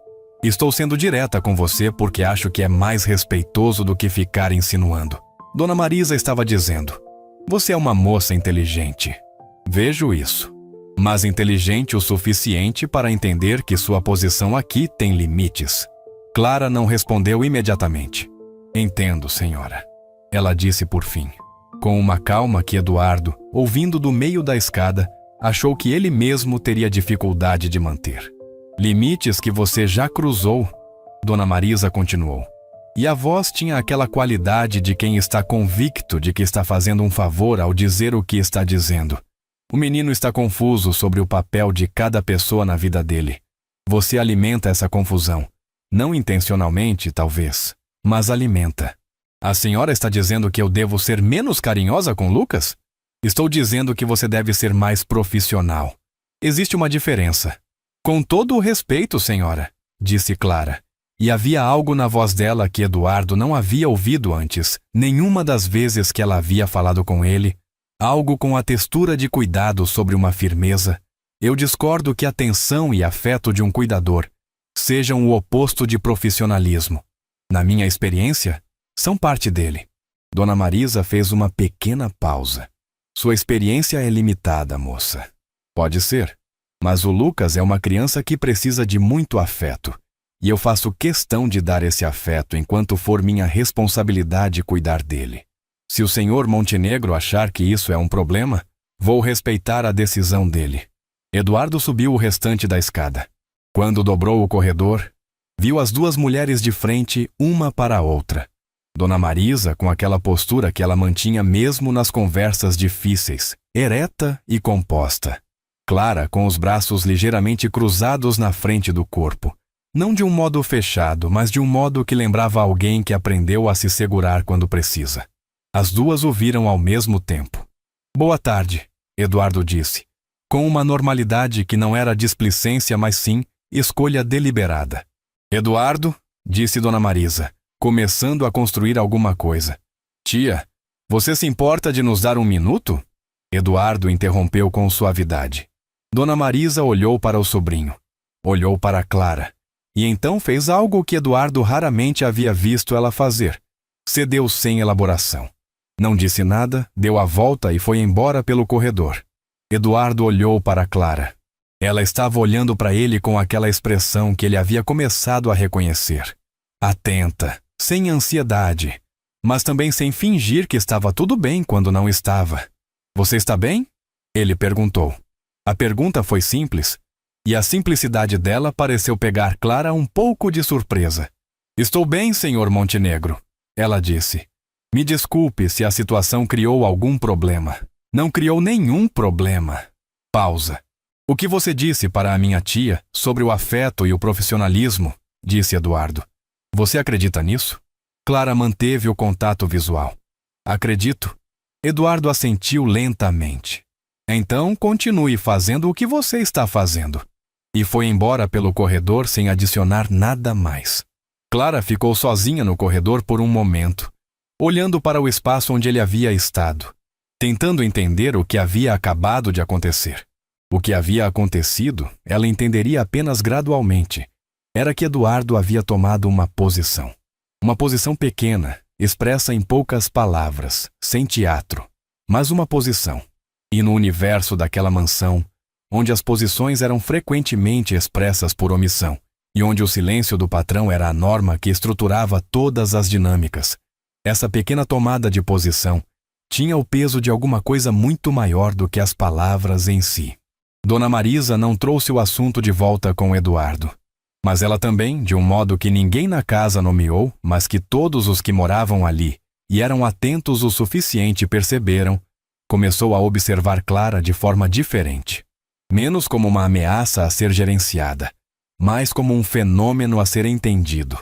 Estou sendo direta com você porque acho que é mais respeitoso do que ficar insinuando. Dona Marisa estava dizendo: você é uma moça inteligente. Vejo isso. Mas inteligente o suficiente para entender que sua posição aqui tem limites. Clara não respondeu imediatamente. Entendo, senhora. Ela disse por fim, com uma calma que Eduardo, ouvindo do meio da escada, achou que ele mesmo teria dificuldade de manter. Limites que você já cruzou, Dona Marisa continuou. E a voz tinha aquela qualidade de quem está convicto de que está fazendo um favor ao dizer o que está dizendo. O menino está confuso sobre o papel de cada pessoa na vida dele. Você alimenta essa confusão. Não intencionalmente, talvez, mas alimenta. A senhora está dizendo que eu devo ser menos carinhosa com Lucas? Estou dizendo que você deve ser mais profissional. Existe uma diferença. Com todo o respeito, senhora, disse Clara. E havia algo na voz dela que Eduardo não havia ouvido antes, nenhuma das vezes que ela havia falado com ele, algo com a textura de cuidado sobre uma firmeza. Eu discordo que atenção e afeto de um cuidador sejam o oposto de profissionalismo. Na minha experiência, são parte dele. Dona Marisa fez uma pequena pausa. Sua experiência é limitada, moça. Pode ser, mas o Lucas é uma criança que precisa de muito afeto. E eu faço questão de dar esse afeto enquanto for minha responsabilidade cuidar dele. Se o senhor Montenegro achar que isso é um problema, vou respeitar a decisão dele. Eduardo subiu o restante da escada. Quando dobrou o corredor, viu as duas mulheres de frente, uma para a outra. Dona Marisa, com aquela postura que ela mantinha mesmo nas conversas difíceis, ereta e composta. Clara, com os braços ligeiramente cruzados na frente do corpo. Não de um modo fechado, mas de um modo que lembrava alguém que aprendeu a se segurar quando precisa. As duas o viram ao mesmo tempo. Boa tarde, Eduardo disse, com uma normalidade que não era displicência, mas sim escolha deliberada. Eduardo, disse Dona Marisa, começando a construir alguma coisa. Tia, você se importa de nos dar um minuto? Eduardo interrompeu com suavidade. Dona Marisa olhou para o sobrinho. Olhou para Clara. E então fez algo que Eduardo raramente havia visto ela fazer. Cedeu sem elaboração. Não disse nada, deu a volta e foi embora pelo corredor. Eduardo olhou para Clara. Ela estava olhando para ele com aquela expressão que ele havia começado a reconhecer. Atenta, sem ansiedade, mas também sem fingir que estava tudo bem quando não estava. Você está bem? Ele perguntou. A pergunta foi simples, e a simplicidade dela pareceu pegar Clara um pouco de surpresa. Estou bem, senhor Montenegro, ela disse. Me desculpe se a situação criou algum problema. Não criou nenhum problema. Pausa. O que você disse para a minha tia sobre o afeto e o profissionalismo, disse Eduardo. Você acredita nisso? Clara manteve o contato visual. Acredito. Eduardo assentiu lentamente. Então continue fazendo o que você está fazendo. E foi embora pelo corredor sem adicionar nada mais. Clara ficou sozinha no corredor por um momento, olhando para o espaço onde ele havia estado. tentando entender o que havia acabado de acontecer. O que havia acontecido, ela entenderia apenas gradualmente. Era que Eduardo havia tomado uma posição. Uma posição pequena, expressa em poucas palavras, sem teatro, mas uma posição. E no universo daquela mansão, onde as posições eram frequentemente expressas por omissão, e onde o silêncio do patrão era a norma que estruturava todas as dinâmicas, essa pequena tomada de posição tinha o peso de alguma coisa muito maior do que as palavras em si. Dona Marisa não trouxe o assunto de volta com Eduardo. Mas ela também, de um modo que ninguém na casa nomeou, mas que todos os que moravam ali e eram atentos o suficiente perceberam, começou a observar Clara de forma diferente. Menos como uma ameaça a ser gerenciada, mais como um fenômeno a ser entendido.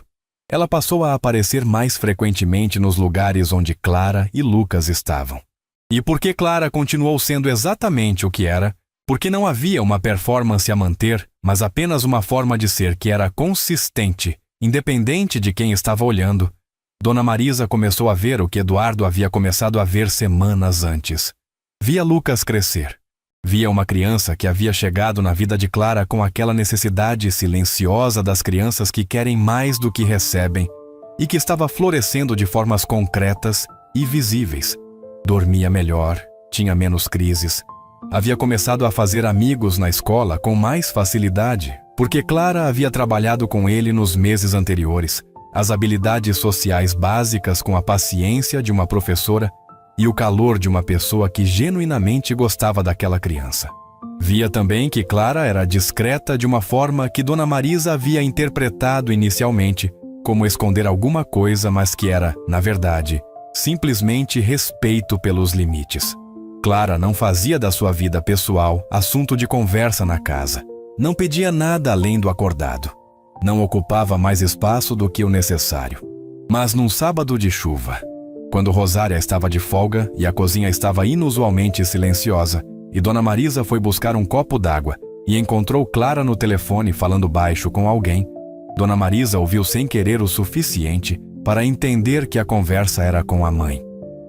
Ela passou a aparecer mais frequentemente nos lugares onde Clara e Lucas estavam. E porque Clara continuou sendo exatamente o que era, porque não havia uma performance a manter, mas apenas uma forma de ser que era consistente, independente de quem estava olhando, Dona Marisa começou a ver o que Eduardo havia começado a ver semanas antes. Via Lucas crescer. Via uma criança que havia chegado na vida de Clara com aquela necessidade silenciosa das crianças que querem mais do que recebem e que estava florescendo de formas concretas e visíveis. Dormia melhor, tinha menos crises. Havia começado a fazer amigos na escola com mais facilidade, porque Clara havia trabalhado com ele nos meses anteriores, as habilidades sociais básicas com a paciência de uma professora e o calor de uma pessoa que genuinamente gostava daquela criança. Via também que Clara era discreta de uma forma que Dona Marisa havia interpretado inicialmente como esconder alguma coisa, mas que era, na verdade, simplesmente respeito pelos limites. Clara não fazia da sua vida pessoal assunto de conversa na casa. Não pedia nada além do acordado. Não ocupava mais espaço do que o necessário. Mas num sábado de chuva, quando Rosária estava de folga e a cozinha estava inusualmente silenciosa, e Dona Marisa foi buscar um copo d'água e encontrou Clara no telefone falando baixo com alguém, Dona Marisa ouviu sem querer o suficiente para entender que a conversa era com a mãe.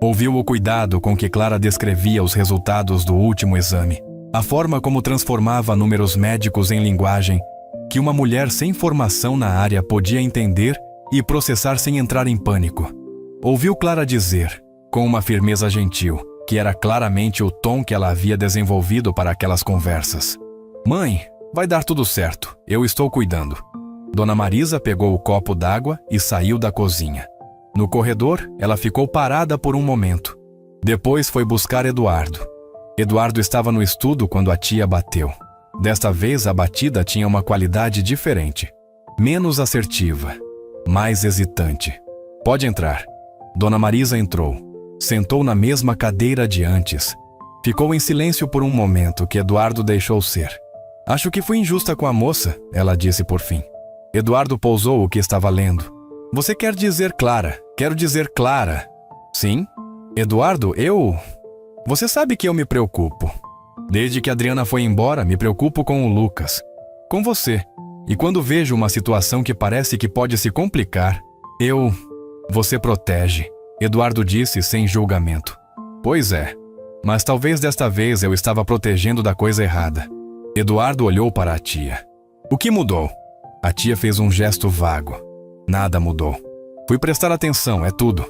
Ouviu o cuidado com que Clara descrevia os resultados do último exame, a forma como transformava números médicos em linguagem que uma mulher sem formação na área podia entender e processar sem entrar em pânico. Ouviu Clara dizer, com uma firmeza gentil, que era claramente o tom que ela havia desenvolvido para aquelas conversas. "Mãe, vai dar tudo certo, eu estou cuidando." Dona Marisa pegou o copo d'água e saiu da cozinha. No corredor, ela ficou parada por um momento. Depois foi buscar Eduardo. Eduardo estava no estudo quando a tia bateu. Desta vez a batida tinha uma qualidade diferente. Menos assertiva, mais hesitante. "Pode entrar." Dona Marisa entrou. Sentou na mesma cadeira de antes. Ficou em silêncio por um momento que Eduardo deixou ser. "Acho que fui injusta com a moça," ela disse por fim. Eduardo pousou o que estava lendo. "Você quer dizer Clara? Quero dizer Clara." "Sim?" "Eduardo, Você sabe que eu me preocupo. Desde que a Adriana foi embora, me preocupo com o Lucas. Com você. E quando vejo uma situação que parece que pode se complicar, Você protege," Eduardo disse sem julgamento. "Pois é, mas talvez desta vez eu estava protegendo da coisa errada." Eduardo olhou para a tia. "O que mudou?" A tia fez um gesto vago. "Nada mudou. Fui prestar atenção, é tudo.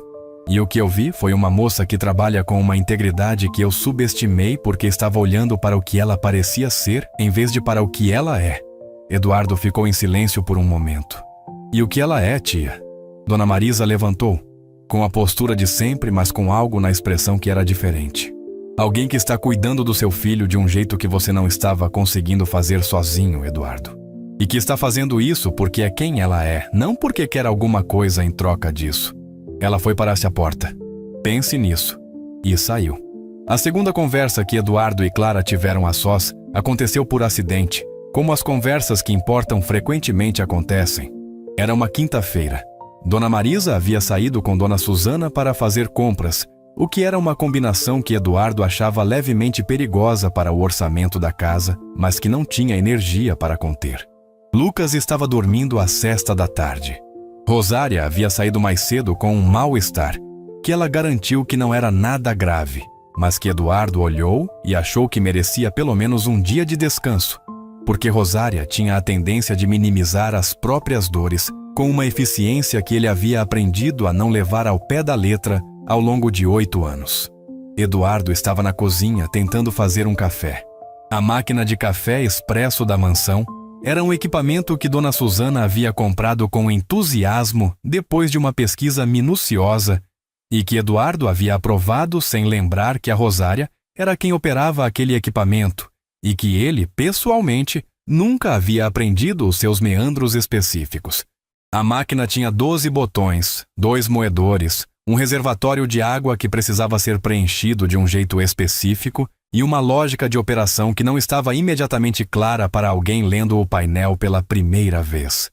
E o que eu vi foi uma moça que trabalha com uma integridade que eu subestimei porque estava olhando para o que ela parecia ser em vez de para o que ela é." Eduardo ficou em silêncio por um momento. "E o que ela é, tia?" Dona Marisa levantou, com a postura de sempre, mas com algo na expressão que era diferente. "Alguém que está cuidando do seu filho de um jeito que você não estava conseguindo fazer sozinho, Eduardo. E que está fazendo isso porque é quem ela é, não porque quer alguma coisa em troca disso." Ela foi para a porta. "Pense nisso." E saiu. A segunda conversa que Eduardo e Clara tiveram a sós aconteceu por acidente, como as conversas que importam frequentemente acontecem. Era uma quinta-feira. Dona Marisa havia saído com Dona Susana para fazer compras, o que era uma combinação que Eduardo achava levemente perigosa para o orçamento da casa, mas que não tinha energia para conter. Lucas estava dormindo a sesta da tarde. Rosária havia saído mais cedo com um mal-estar, que ela garantiu que não era nada grave, mas que Eduardo olhou e achou que merecia pelo menos um dia de descanso, porque Rosária tinha a tendência de minimizar as próprias dores com uma eficiência que ele havia aprendido a não levar ao pé da letra ao longo de 8 anos. Eduardo estava na cozinha tentando fazer um café. A máquina de café expresso da mansão era um equipamento que Dona Susana havia comprado com entusiasmo depois de uma pesquisa minuciosa e que Eduardo havia aprovado sem lembrar que a Rosária era quem operava aquele equipamento e que ele, pessoalmente, nunca havia aprendido os seus meandros específicos. A máquina tinha 12 botões, 2 moedores, um reservatório de água que precisava ser preenchido de um jeito específico e uma lógica de operação que não estava imediatamente clara para alguém lendo o painel pela primeira vez.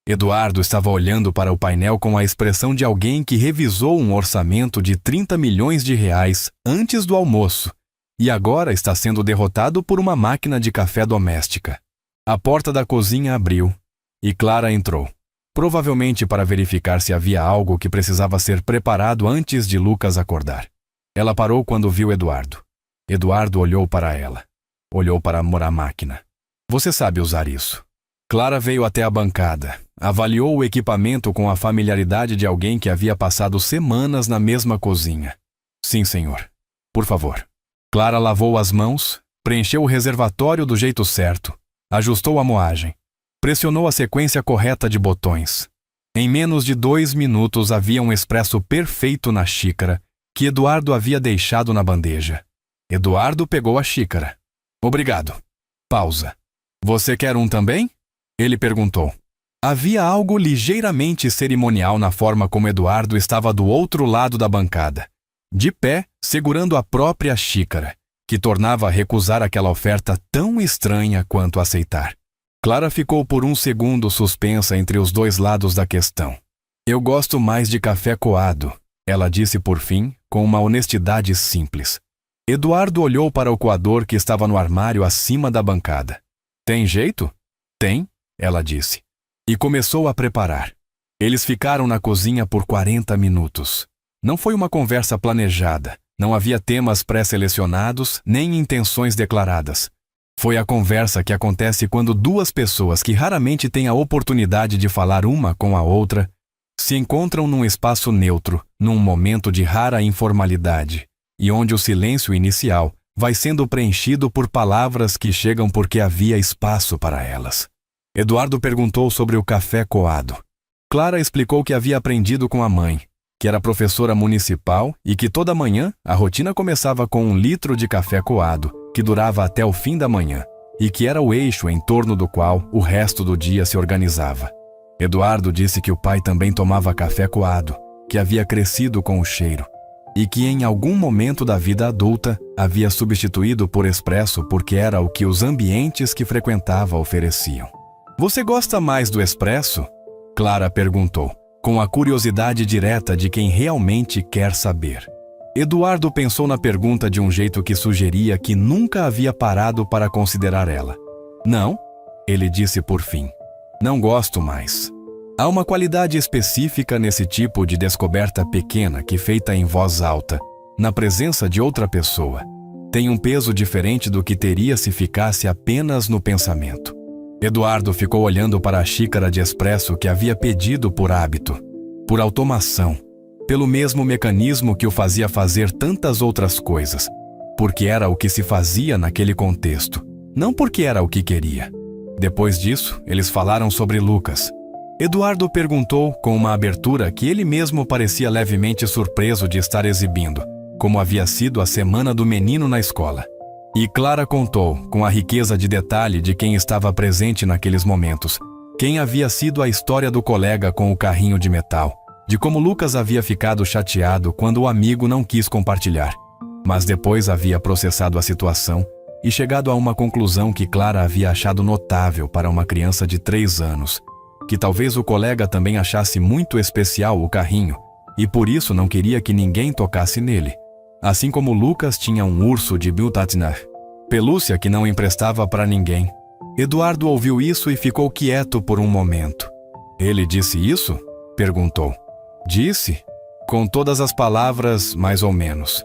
Eduardo estava olhando para o painel com a expressão de alguém que revisou um orçamento de 30 milhões de reais antes do almoço e agora está sendo derrotado por uma máquina de café doméstica. A porta da cozinha abriu e Clara entrou, provavelmente para verificar se havia algo que precisava ser preparado antes de Lucas acordar. Ela parou quando viu Eduardo. Eduardo olhou para ela. Olhou para a máquina. Você sabe usar isso. Clara veio até a bancada, avaliou o equipamento com a familiaridade de alguém que havia passado semanas na mesma cozinha. Sim, senhor. Por favor. Clara lavou as mãos, preencheu o reservatório do jeito certo, ajustou a moagem, pressionou a sequência correta de botões. Em menos de 2 minutos havia um expresso perfeito na xícara que Eduardo havia deixado na bandeja. Eduardo pegou a xícara. Obrigado. Pausa. Você quer um também? Ele perguntou. Havia algo ligeiramente cerimonial na forma como Eduardo estava do outro lado da bancada, de pé, segurando a própria xícara, que tornava recusar aquela oferta tão estranha quanto aceitar. Clara ficou por um segundo suspensa entre os dois lados da questão. Eu gosto mais de café coado, ela disse por fim, com uma honestidade simples. Eduardo olhou para o coador que estava no armário acima da bancada. Tem jeito? Tem, ela disse. E começou a preparar. Eles ficaram na cozinha por 40 minutos. Não foi uma conversa planejada, não havia temas pré-selecionados, nem intenções declaradas. Foi a conversa que acontece quando 2 pessoas que raramente têm a oportunidade de falar uma com a outra se encontram num espaço neutro, num momento de rara informalidade, e onde o silêncio inicial vai sendo preenchido por palavras que chegam porque havia espaço para elas. Eduardo perguntou sobre o café coado. Clara explicou que havia aprendido com a mãe, que era professora municipal e que toda manhã a rotina começava com 1 litro de café coado, que durava até o fim da manhã, e que era o eixo em torno do qual o resto do dia se organizava. Eduardo disse que o pai também tomava café coado, que havia crescido com o cheiro, e que em algum momento da vida adulta havia substituído por expresso porque era o que os ambientes que frequentava ofereciam. Você gosta mais do expresso? Clara perguntou, com a curiosidade direta de quem realmente quer saber. Eduardo pensou na pergunta de um jeito que sugeria que nunca havia parado para considerar ela. Não, ele disse por fim. Não gosto mais. Há uma qualidade específica nesse tipo de descoberta pequena que, feita em voz alta, na presença de outra pessoa, tem um peso diferente do que teria se ficasse apenas no pensamento. Eduardo ficou olhando para a xícara de expresso que havia pedido por hábito, por automação, pelo mesmo mecanismo que o fazia fazer tantas outras coisas, porque era o que se fazia naquele contexto, não porque era o que queria. Depois disso, eles falaram sobre Lucas. Eduardo perguntou com uma abertura que ele mesmo parecia levemente surpreso de estar exibindo, como havia sido a semana do menino na escola. E Clara contou, com a riqueza de detalhe de quem estava presente naqueles momentos, quem havia sido a história do colega com o carrinho de metal, de como Lucas havia ficado chateado quando o amigo não quis compartilhar, mas depois havia processado a situação e chegado a uma conclusão que Clara havia achado notável para uma criança de 3 anos, que talvez o colega também achasse muito especial o carrinho e por isso não queria que ninguém tocasse nele. Assim como Lucas tinha um urso de Biltatnar, pelúcia que não emprestava para ninguém. Eduardo ouviu isso e ficou quieto por um momento. Ele disse isso? Perguntou. Disse? Com todas as palavras, mais ou menos.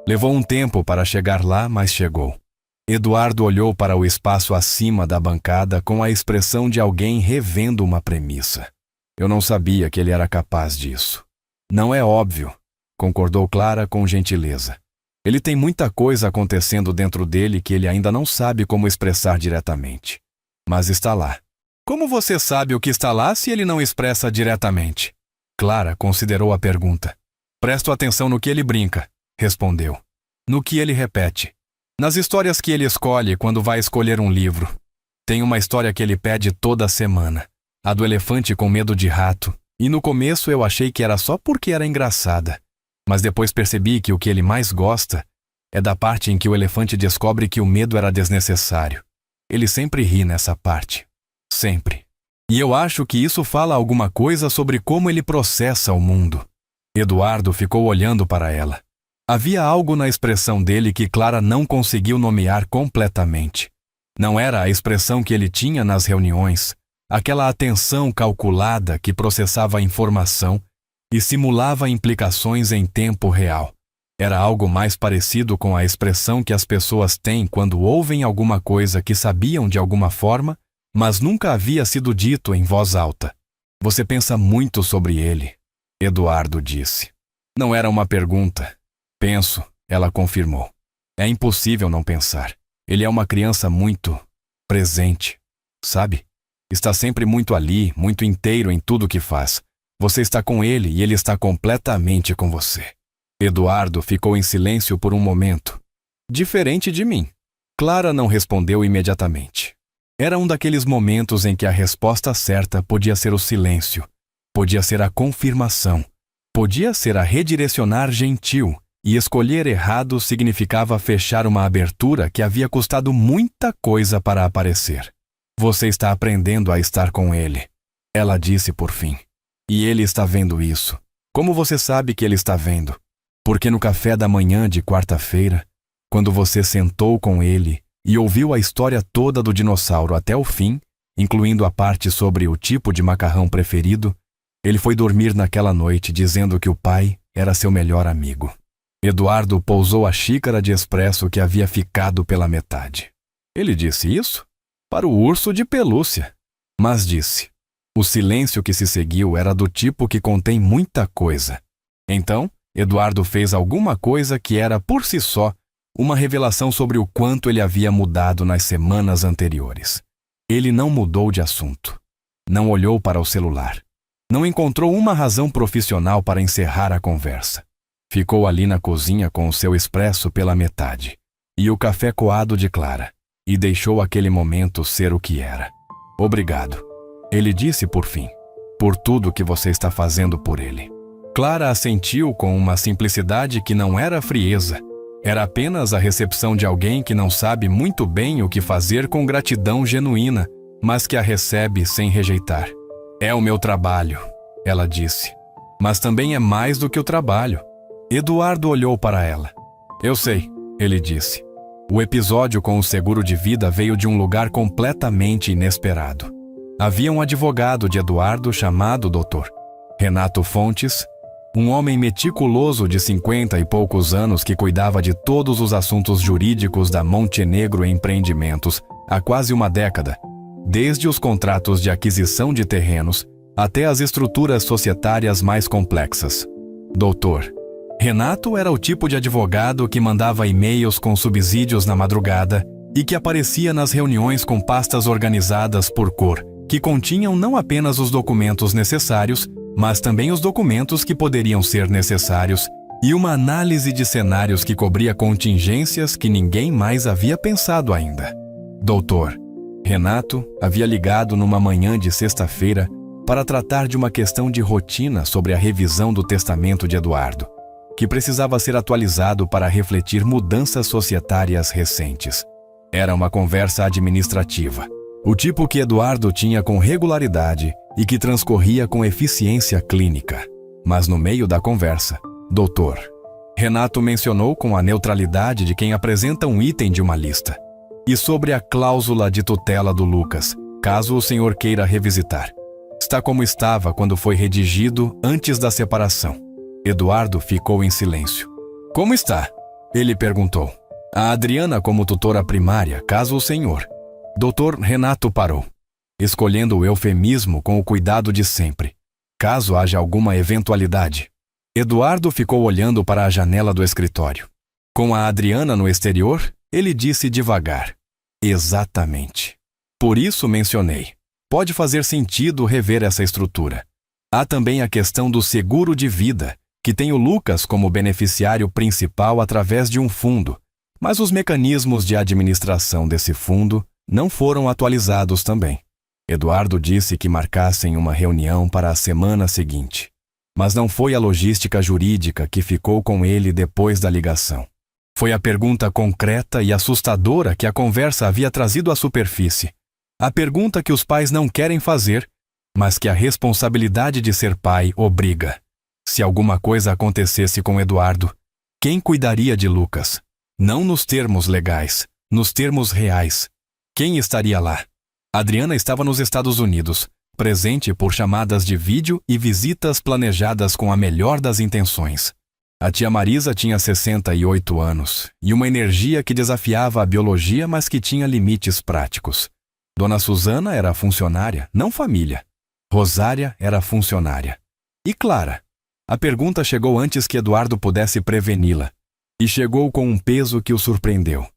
Levou um tempo para chegar lá, mas chegou. Eduardo olhou para o espaço acima da bancada com a expressão de alguém revendo uma premissa. Eu não sabia que ele era capaz disso. Não é óbvio, concordou Clara com gentileza. Ele tem muita coisa acontecendo dentro dele que ele ainda não sabe como expressar diretamente. Mas está lá. Como você sabe o que está lá se ele não expressa diretamente? Clara considerou a pergunta. Presto atenção no que ele brinca, respondeu. No que ele repete. Nas histórias que ele escolhe quando vai escolher um livro. Tem uma história que ele pede toda semana. A do elefante com medo de rato. E no começo eu achei que era só porque era engraçada. Mas depois percebi que o que ele mais gosta é da parte em que o elefante descobre que o medo era desnecessário. Ele sempre ri nessa parte. Sempre. E eu acho que isso fala alguma coisa sobre como ele processa o mundo. Eduardo ficou olhando para ela. Havia algo na expressão dele que Clara não conseguiu nomear completamente. Não era a expressão que ele tinha nas reuniões, aquela atenção calculada que processava a informação e simulava implicações em tempo real. Era algo mais parecido com a expressão que as pessoas têm quando ouvem alguma coisa que sabiam de alguma forma, mas nunca havia sido dito em voz alta. Você pensa muito sobre ele, Eduardo disse. Não era uma pergunta. Penso, ela confirmou. É impossível não pensar. Ele é uma criança muito presente, sabe? Está sempre muito ali, muito inteiro em tudo que faz. Você está com ele e ele está completamente com você. Eduardo ficou em silêncio por um momento. Diferente de mim. Clara não respondeu imediatamente. Era um daqueles momentos em que a resposta certa podia ser o silêncio, podia ser a confirmação, podia ser a redirecionar gentil, e escolher errado significava fechar uma abertura que havia custado muita coisa para aparecer. Você está aprendendo a estar com ele, ela disse por fim. E ele está vendo isso. Como você sabe que ele está vendo? Porque no café da manhã de quarta-feira, quando você sentou com ele e ouviu a história toda do dinossauro até o fim, incluindo a parte sobre o tipo de macarrão preferido, ele foi dormir naquela noite dizendo que o pai era seu melhor amigo. Eduardo pousou a xícara de expresso que havia ficado pela metade. Ele disse isso? Para o urso de pelúcia. Mas disse. O silêncio que se seguiu era do tipo que contém muita coisa. Então, Eduardo fez alguma coisa que era, por si só, uma revelação sobre o quanto ele havia mudado nas semanas anteriores. Ele não mudou de assunto. Não olhou para o celular. Não encontrou uma razão profissional para encerrar a conversa. Ficou ali na cozinha com o seu expresso pela metade e o café coado de Clara, e deixou aquele momento ser o que era. Obrigado, ele disse por fim, por tudo que você está fazendo por ele. Clara assentiu com uma simplicidade que não era frieza, era apenas a recepção de alguém que não sabe muito bem o que fazer com gratidão genuína, mas que a recebe sem rejeitar. É o meu trabalho, ela disse, mas também é mais do que o trabalho. Eduardo olhou para ela. Eu sei, ele disse. O episódio com o seguro de vida veio de um lugar completamente inesperado. Havia um advogado de Eduardo chamado Dr. Renato Fontes, um homem meticuloso de 50 e poucos anos que cuidava de todos os assuntos jurídicos da Montenegro Empreendimentos há quase uma década, desde os contratos de aquisição de terrenos até as estruturas societárias mais complexas. Doutor Renato era o tipo de advogado que mandava e-mails com subsídios na madrugada e que aparecia nas reuniões com pastas organizadas por cor, que continham não apenas os documentos necessários, mas também os documentos que poderiam ser necessários e uma análise de cenários que cobria contingências que ninguém mais havia pensado ainda. Doutor Renato havia ligado numa manhã de sexta-feira para tratar de uma questão de rotina sobre a revisão do testamento de Eduardo, que precisava ser atualizado para refletir mudanças societárias recentes. Era uma conversa administrativa, o tipo que Eduardo tinha com regularidade e que transcorria com eficiência clínica. Mas no meio da conversa, Dr. Renato mencionou com a neutralidade de quem apresenta um item de uma lista. E sobre a cláusula de tutela do Lucas, caso o senhor queira revisitar. Está como estava quando foi redigido antes da separação. Eduardo ficou em silêncio. Como está? Ele perguntou. A Adriana como tutora primária, caso o senhor. Dr. Renato parou, escolhendo o eufemismo com o cuidado de sempre, caso haja alguma eventualidade. Eduardo ficou olhando para a janela do escritório. Com a Adriana no exterior, ele disse devagar. Exatamente. Por isso mencionei. Pode fazer sentido rever essa estrutura. Há também a questão do seguro de vida, que tem o Lucas como beneficiário principal através de um fundo, mas os mecanismos de administração desse fundo não foram atualizados também. Eduardo disse que marcassem uma reunião para a semana seguinte, mas não foi a logística jurídica que ficou com ele depois da ligação. Foi a pergunta concreta e assustadora que a conversa havia trazido à superfície. A pergunta que os pais não querem fazer, mas que a responsabilidade de ser pai obriga. Se alguma coisa acontecesse com Eduardo, quem cuidaria de Lucas? Não nos termos legais, nos termos reais. Quem estaria lá? Adriana estava nos Estados Unidos, presente por chamadas de vídeo e visitas planejadas com a melhor das intenções. A tia Marisa tinha 68 anos e uma energia que desafiava a biologia, mas que tinha limites práticos. Dona Susana era funcionária, não família. Rosária era funcionária. E Clara? A pergunta chegou antes que Eduardo pudesse preveni-la. E chegou com um peso que o surpreendeu.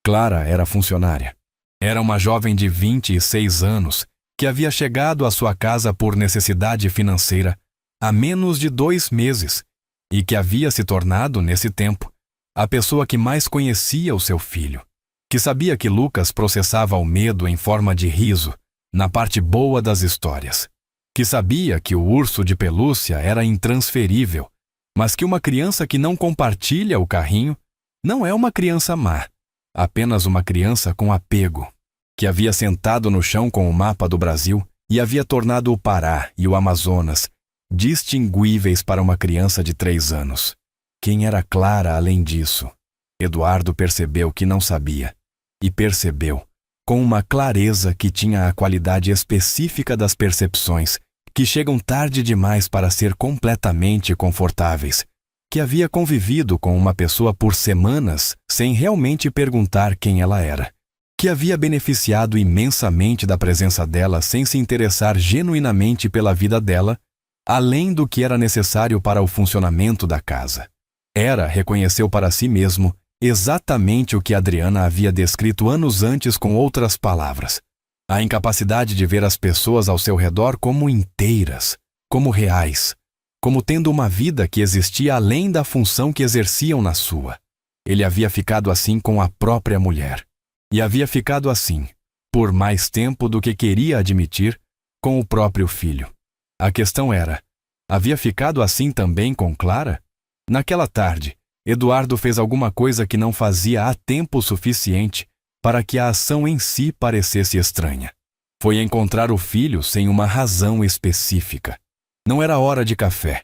Clara era funcionária. Era uma jovem de 26 anos que havia chegado à sua casa por necessidade financeira há menos de 2 meses e que havia se tornado, nesse tempo, a pessoa que mais conhecia o seu filho, que sabia que Lucas processava o medo em forma de riso, na parte boa das histórias, que sabia que o urso de pelúcia era intransferível, mas que uma criança que não compartilha o carrinho não é uma criança má, apenas uma criança com apego, que havia sentado no chão com o mapa do Brasil e havia tornado o Pará e o Amazonas distinguíveis para uma criança de 3 anos. Quem era Clara além disso? Eduardo percebeu que não sabia, e percebeu, com uma clareza que tinha a qualidade específica das percepções, que chegam tarde demais para ser completamente confortáveis, que havia convivido com uma pessoa por semanas sem realmente perguntar quem ela era, que havia beneficiado imensamente da presença dela sem se interessar genuinamente pela vida dela, além do que era necessário para o funcionamento da casa. Reconheceu para si mesmo exatamente o que Adriana havia descrito anos antes com outras palavras. A incapacidade de ver as pessoas ao seu redor como inteiras, como reais, como tendo uma vida que existia além da função que exerciam na sua. Ele havia ficado assim com a própria mulher. E havia ficado assim, por mais tempo do que queria admitir, com o próprio filho. A questão era, havia ficado assim também com Clara? Naquela tarde, Eduardo fez alguma coisa que não fazia há tempo suficiente para que a ação em si parecesse estranha. Foi encontrar o filho sem uma razão específica. Não era hora de café,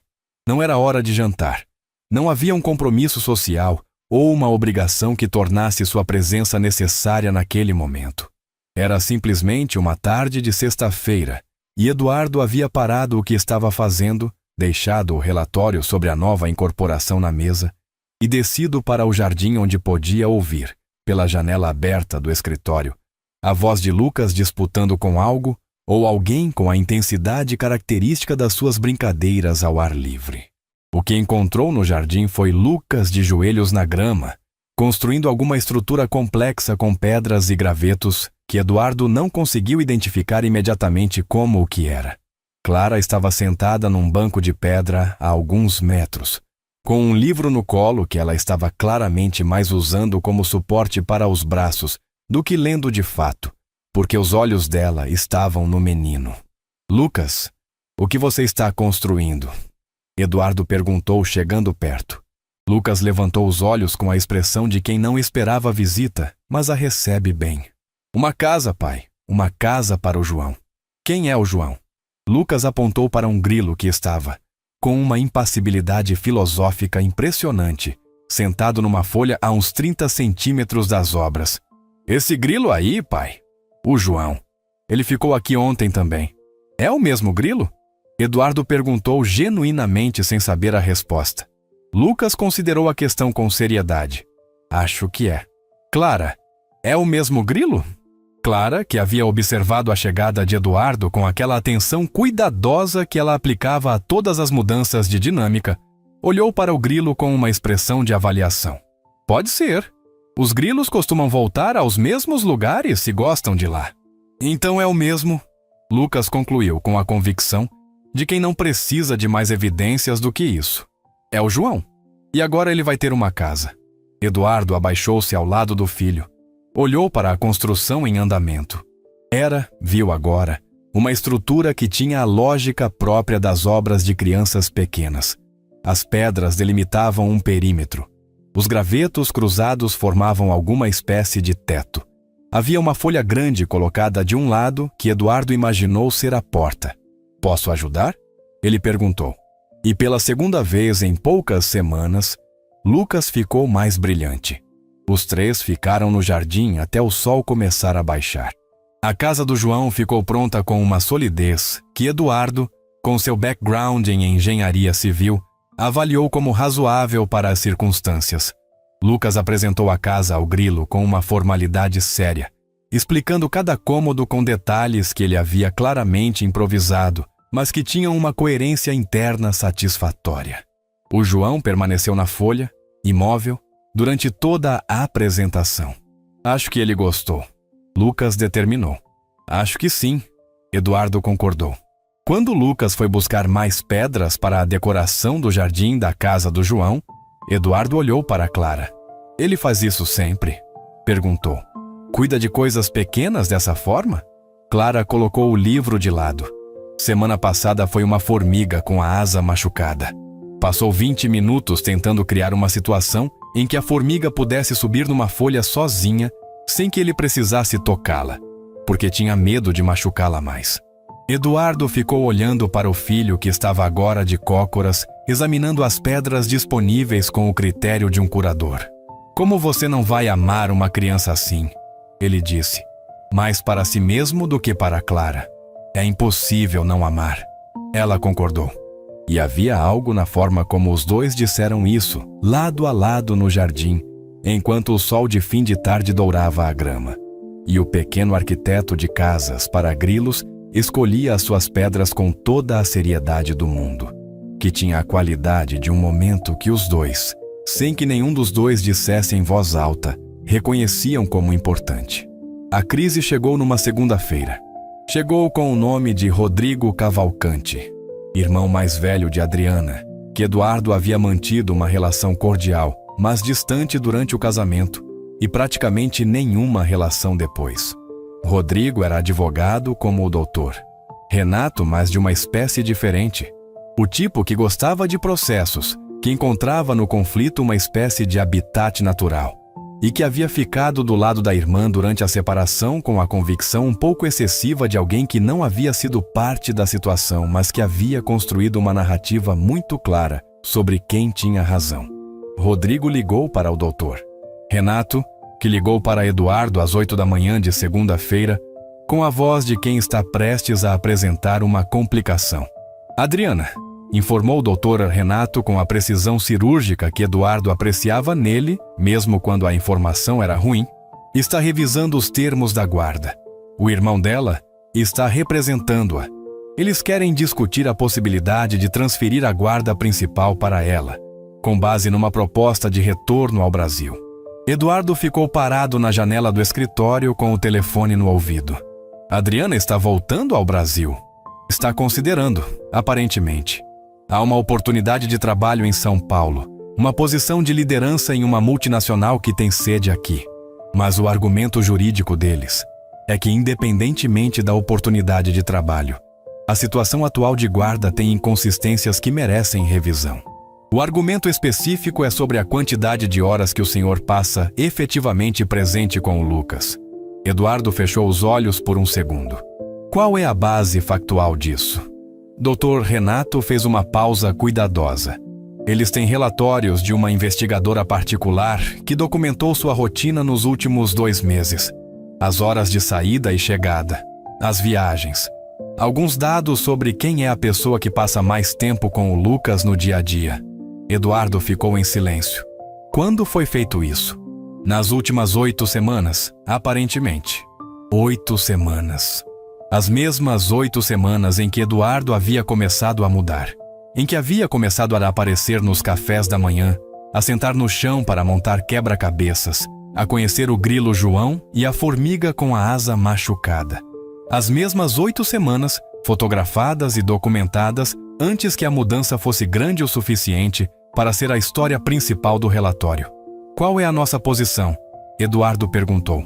não era hora de jantar. Não havia um compromisso social ou uma obrigação que tornasse sua presença necessária naquele momento. Era simplesmente uma tarde de sexta-feira, e Eduardo havia parado o que estava fazendo, deixado o relatório sobre a nova incorporação na mesa e descido para o jardim onde podia ouvir, pela janela aberta do escritório, a voz de Lucas disputando com algo ou alguém com a intensidade característica das suas brincadeiras ao ar livre. O que encontrou no jardim foi Lucas de joelhos na grama, construindo alguma estrutura complexa com pedras e gravetos que Eduardo não conseguiu identificar imediatamente como o que era. Clara estava sentada num banco de pedra a alguns metros, com um livro no colo que ela estava claramente mais usando como suporte para os braços do que lendo de fato, porque os olhos dela estavam no menino. Lucas, o que você está construindo? Eduardo perguntou chegando perto. Lucas levantou os olhos com a expressão de quem não esperava a visita, mas a recebe bem. Uma casa, pai. Uma casa para o João. Quem é o João? Lucas apontou para um grilo que estava, com uma impassibilidade filosófica impressionante, sentado numa folha a uns 30 centímetros das obras. Esse grilo aí, pai? O João. Ele ficou aqui ontem também. É o mesmo grilo? Eduardo perguntou genuinamente sem saber a resposta. Lucas considerou a questão com seriedade. Acho que é. Clara, é o mesmo grilo? Clara, que havia observado a chegada de Eduardo com aquela atenção cuidadosa que ela aplicava a todas as mudanças de dinâmica, olhou para o grilo com uma expressão de avaliação. Pode ser. Os grilos costumam voltar aos mesmos lugares se gostam de lá. Então é o mesmo. Lucas concluiu com a convicção de quem não precisa de mais evidências do que isso. É o João. E agora ele vai ter uma casa. Eduardo abaixou-se ao lado do filho. Olhou para a construção em andamento. Viu agora, uma estrutura que tinha a lógica própria das obras de crianças pequenas. As pedras delimitavam um perímetro. Os gravetos cruzados formavam alguma espécie de teto. Havia uma folha grande colocada de um lado que Eduardo imaginou ser a porta. Posso ajudar? Ele perguntou. E pela segunda vez em poucas semanas, Lucas ficou mais brilhante. Os três ficaram no jardim até o sol começar a baixar. A casa do João ficou pronta com uma solidez que Eduardo, com seu background em engenharia civil, avaliou como razoável para as circunstâncias. Lucas apresentou a casa ao grilo com uma formalidade séria, explicando cada cômodo com detalhes que ele havia claramente improvisado, mas que tinham uma coerência interna satisfatória. O João permaneceu na folha, imóvel, durante toda a apresentação. Acho que ele gostou. Lucas determinou. Acho que sim. Eduardo concordou. Quando Lucas foi buscar mais pedras para a decoração do jardim da casa do João, Eduardo olhou para Clara. Ele faz isso sempre? Perguntou. Cuida de coisas pequenas dessa forma? Clara colocou o livro de lado. Semana passada foi uma formiga com a asa machucada. Passou 20 minutos tentando criar uma situação em que a formiga pudesse subir numa folha sozinha, sem que ele precisasse tocá-la, porque tinha medo de machucá-la mais. Eduardo ficou olhando para o filho que estava agora de cócoras, examinando as pedras disponíveis com o critério de um curador. Como você não vai amar uma criança assim? Ele disse. Mais para si mesmo do que para Clara. É impossível não amar. Ela concordou. E havia algo na forma como os dois disseram isso, lado a lado no jardim, enquanto o sol de fim de tarde dourava a grama. E o pequeno arquiteto de casas para grilos escolhia as suas pedras com toda a seriedade do mundo, que tinha a qualidade de um momento que os dois, sem que nenhum dos dois dissesse em voz alta, reconheciam como importante. A crise chegou numa segunda-feira. Chegou com o nome de Rodrigo Cavalcante, irmão mais velho de Adriana, que Eduardo havia mantido uma relação cordial, mas distante durante o casamento, e praticamente nenhuma relação depois. Rodrigo era advogado como o doutor. Renato, mas de uma espécie diferente. O tipo que gostava de processos, que encontrava no conflito uma espécie de habitat natural, e que havia ficado do lado da irmã durante a separação com a convicção um pouco excessiva de alguém que não havia sido parte da situação, mas que havia construído uma narrativa muito clara sobre quem tinha razão. Rodrigo ligou para o doutor. Renato, que ligou para Eduardo às 8 da manhã de segunda-feira, com a voz de quem está prestes a apresentar uma complicação. Adriana, informou o doutor Renato com a precisão cirúrgica que Eduardo apreciava nele, mesmo quando a informação era ruim, está revisando os termos da guarda. O irmão dela está representando-a. Eles querem discutir a possibilidade de transferir a guarda principal para ela, com base numa proposta de retorno ao Brasil. Eduardo ficou parado na janela do escritório com o telefone no ouvido. Adriana está voltando ao Brasil. Está considerando, aparentemente. Há uma oportunidade de trabalho em São Paulo, uma posição de liderança em uma multinacional que tem sede aqui. Mas o argumento jurídico deles é que, independentemente da oportunidade de trabalho, a situação atual de guarda tem inconsistências que merecem revisão. O argumento específico é sobre a quantidade de horas que o senhor passa efetivamente presente com o Lucas. Eduardo fechou os olhos por um segundo. Qual é a base factual disso? Dr. Renato fez uma pausa cuidadosa. Eles têm relatórios de uma investigadora particular que documentou sua rotina nos últimos 2 meses. As horas de saída e chegada, as viagens. Alguns dados sobre quem é a pessoa que passa mais tempo com o Lucas no dia a dia. Eduardo ficou em silêncio. Quando foi feito isso? Nas últimas 8 semanas, aparentemente. 8 semanas. As mesmas 8 semanas em que Eduardo havia começado a mudar. Em que havia começado a aparecer nos cafés da manhã, a sentar no chão para montar quebra-cabeças, a conhecer o grilo João e a formiga com a asa machucada. As mesmas 8 semanas, fotografadas e documentadas antes que a mudança fosse grande o suficiente para ser a história principal do relatório. Qual é a nossa posição? Eduardo perguntou.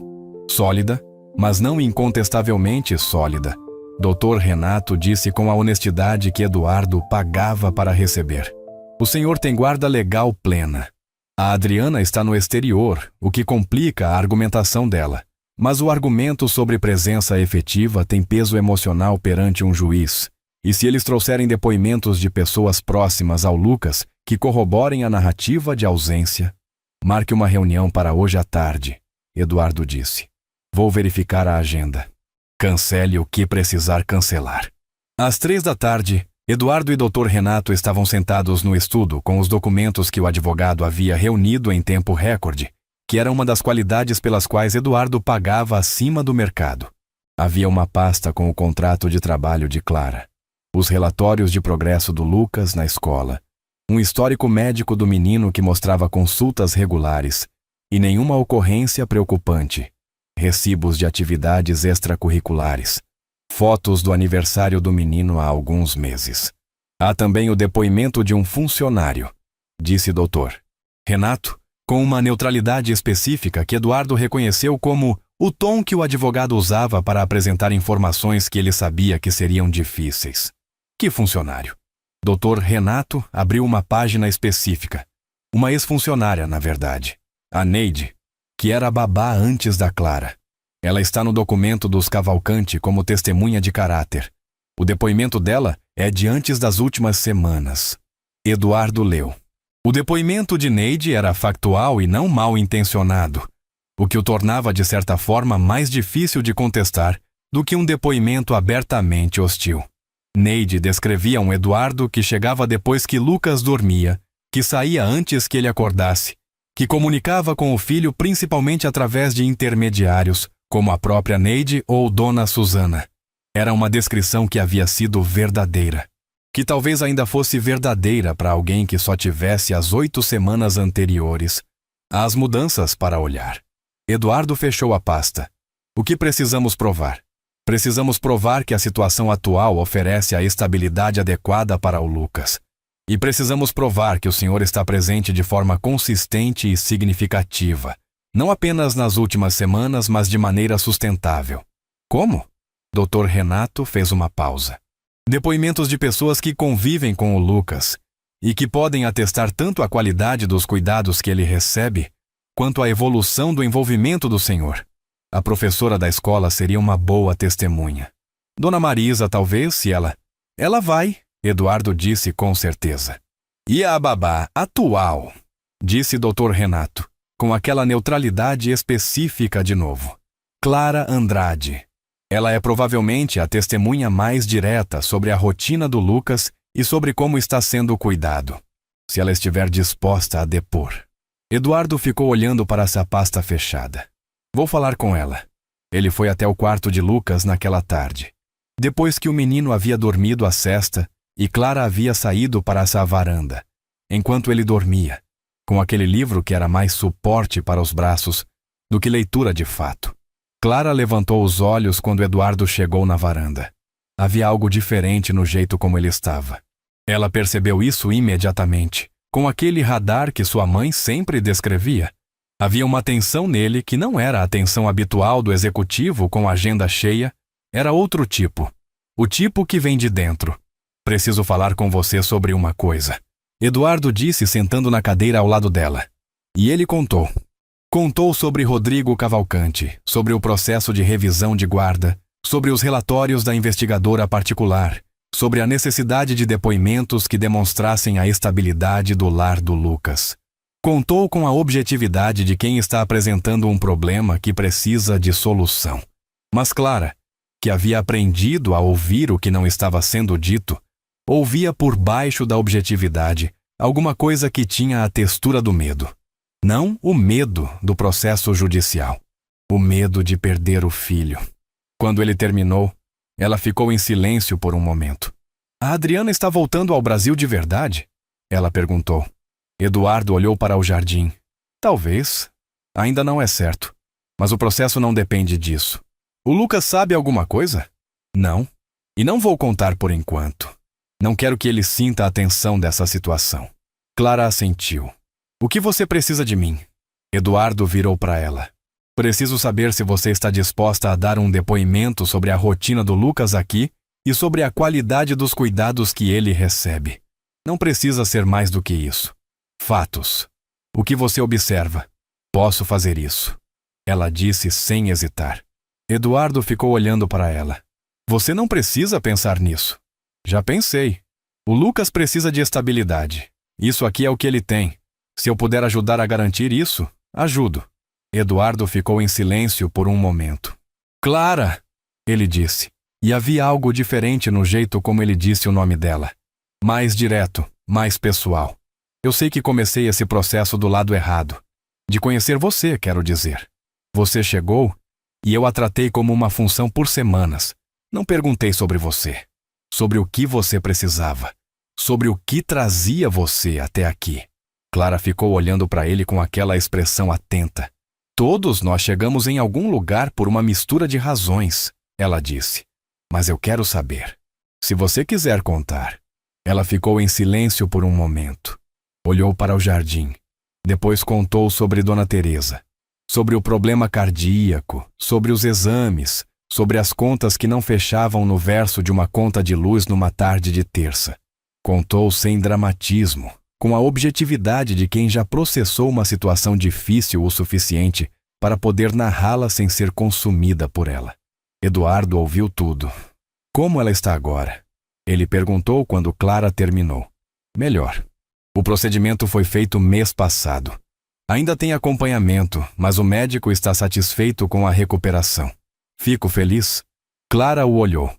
Sólida, mas não incontestavelmente sólida. Dr. Renato disse com a honestidade que Eduardo pagava para receber. O senhor tem guarda legal plena. A Adriana está no exterior, o que complica a argumentação dela. Mas o argumento sobre presença efetiva tem peso emocional perante um juiz. E se eles trouxerem depoimentos de pessoas próximas ao Lucas que corroborem a narrativa de ausência... Marque uma reunião para hoje à tarde, Eduardo disse. Vou verificar a agenda. Cancele o que precisar cancelar. Às 3 da tarde, Eduardo e Dr. Renato estavam sentados no estudo com os documentos que o advogado havia reunido em tempo recorde, que era uma das qualidades pelas quais Eduardo pagava acima do mercado. Havia uma pasta com o contrato de trabalho de Clara, os relatórios de progresso do Lucas na escola, um histórico médico do menino que mostrava consultas regulares e nenhuma ocorrência preocupante, recibos de atividades extracurriculares, fotos do aniversário do menino há alguns meses. Há também o depoimento de um funcionário, disse Dr. Renato, com uma neutralidade específica que Eduardo reconheceu como o tom que o advogado usava para apresentar informações que ele sabia que seriam difíceis. Que funcionário? Dr. Renato abriu uma página específica. Uma ex-funcionária, na verdade. A Neide, que era a babá antes da Clara. Ela está no documento dos Cavalcante como testemunha de caráter. O depoimento dela é de antes das últimas semanas. Eduardo leu. O depoimento de Neide era factual e não mal intencionado, o que o tornava, de certa forma, mais difícil de contestar do que um depoimento abertamente hostil. Neide descrevia um Eduardo que chegava depois que Lucas dormia, que saía antes que ele acordasse, que comunicava com o filho principalmente através de intermediários, como a própria Neide ou Dona Susana. Era uma descrição que havia sido verdadeira, que talvez ainda fosse verdadeira para alguém que só tivesse as 8 semanas anteriores, as mudanças para olhar. Eduardo fechou a pasta. O que precisamos provar? Precisamos provar que a situação atual oferece a estabilidade adequada para o Lucas. E precisamos provar que o senhor está presente de forma consistente e significativa, não apenas nas últimas semanas, mas de maneira sustentável. Como? Dr. Renato fez uma pausa. Depoimentos de pessoas que convivem com o Lucas e que podem atestar tanto a qualidade dos cuidados que ele recebe, quanto a evolução do envolvimento do senhor. A professora da escola seria uma boa testemunha. Dona Marisa, talvez, se ela... Ela vai, Eduardo disse com certeza. E a babá atual, disse Dr. Renato, com aquela neutralidade específica de novo. Clara Andrade. Ela é provavelmente a testemunha mais direta sobre a rotina do Lucas e sobre como está sendo cuidado, se ela estiver disposta a depor. Eduardo ficou olhando para essa pasta fechada. Vou falar com ela. Ele foi até o quarto de Lucas naquela tarde. Depois que o menino havia dormido a sesta e Clara havia saído para essa varanda, enquanto ele dormia, com aquele livro que era mais suporte para os braços do que leitura de fato. Clara levantou os olhos quando Eduardo chegou na varanda. Havia algo diferente no jeito como ele estava. Ela percebeu isso imediatamente, com aquele radar que sua mãe sempre descrevia. Havia uma tensão nele que não era a tensão habitual do executivo com a agenda cheia, era outro tipo. O tipo que vem de dentro. Preciso falar com você sobre uma coisa. Eduardo disse sentando na cadeira ao lado dela. E ele contou. Contou sobre Rodrigo Cavalcante, sobre o processo de revisão de guarda, sobre os relatórios da investigadora particular, sobre a necessidade de depoimentos que demonstrassem a estabilidade do lar do Lucas. Contou com a objetividade de quem está apresentando um problema que precisa de solução. Mas Clara, que havia aprendido a ouvir o que não estava sendo dito, ouvia por baixo da objetividade alguma coisa que tinha a textura do medo. Não o medo do processo judicial. O medo de perder o filho. Quando ele terminou, ela ficou em silêncio por um momento. A Adriana está voltando ao Brasil de verdade? Ela perguntou. Eduardo olhou para o jardim. Talvez. Ainda não é certo. Mas o processo não depende disso. O Lucas sabe alguma coisa? Não. E não vou contar por enquanto. Não quero que ele sinta a tensão dessa situação. Clara assentiu. O que você precisa de mim? Eduardo virou para ela. Preciso saber se você está disposta a dar um depoimento sobre a rotina do Lucas aqui e sobre a qualidade dos cuidados que ele recebe. Não precisa ser mais do que isso. Fatos. O que você observa? Posso fazer isso. Ela disse sem hesitar. Eduardo ficou olhando para ela. Você não precisa pensar nisso. Já pensei. O Lucas precisa de estabilidade. Isso aqui é o que ele tem. Se eu puder ajudar a garantir isso, ajudo. Eduardo ficou em silêncio por um momento. Clara! Ele disse. E havia algo diferente no jeito como ele disse o nome dela. Mais direto, mais pessoal. Eu sei que comecei esse processo do lado errado. De conhecer você, quero dizer. Você chegou e eu a tratei como uma função por semanas. Não perguntei sobre você. Sobre o que você precisava. Sobre o que trazia você até aqui. Clara ficou olhando para ele com aquela expressão atenta. Todos nós chegamos em algum lugar por uma mistura de razões, ela disse. Mas eu quero saber. Se você quiser contar. Ela ficou em silêncio por um momento. Olhou para o jardim. Depois contou sobre Dona Teresa. Sobre o problema cardíaco, sobre os exames, sobre as contas que não fechavam no verso de uma conta de luz numa tarde de terça. Contou sem dramatismo, com a objetividade de quem já processou uma situação difícil o suficiente para poder narrá-la sem ser consumida por ela. Eduardo ouviu tudo. Como ela está agora? Ele perguntou quando Clara terminou. Melhor. O procedimento foi feito mês passado. Ainda tem acompanhamento, mas o médico está satisfeito com a recuperação. Fico feliz. Clara o olhou.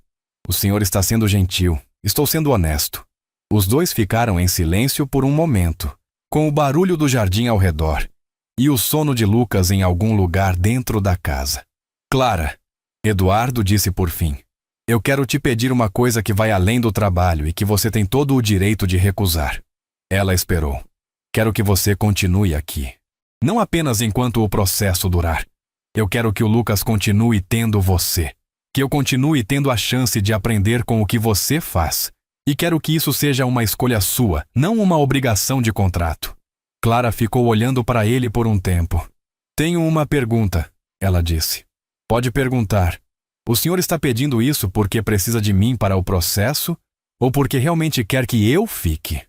O senhor está sendo gentil. Estou sendo honesto. Os dois ficaram em silêncio por um momento, com o barulho do jardim ao redor e o sono de Lucas em algum lugar dentro da casa. Clara, Eduardo disse por fim, eu quero te pedir uma coisa que vai além do trabalho e que você tem todo o direito de recusar. Ela esperou. Quero que você continue aqui. Não apenas enquanto o processo durar. Eu quero que o Lucas continue tendo você. Que eu continue tendo a chance de aprender com o que você faz. E quero que isso seja uma escolha sua, não uma obrigação de contrato. Clara ficou olhando para ele por um tempo. Tenho uma pergunta, ela disse. Pode perguntar. O senhor está pedindo isso porque precisa de mim para o processo ou porque realmente quer que eu fique?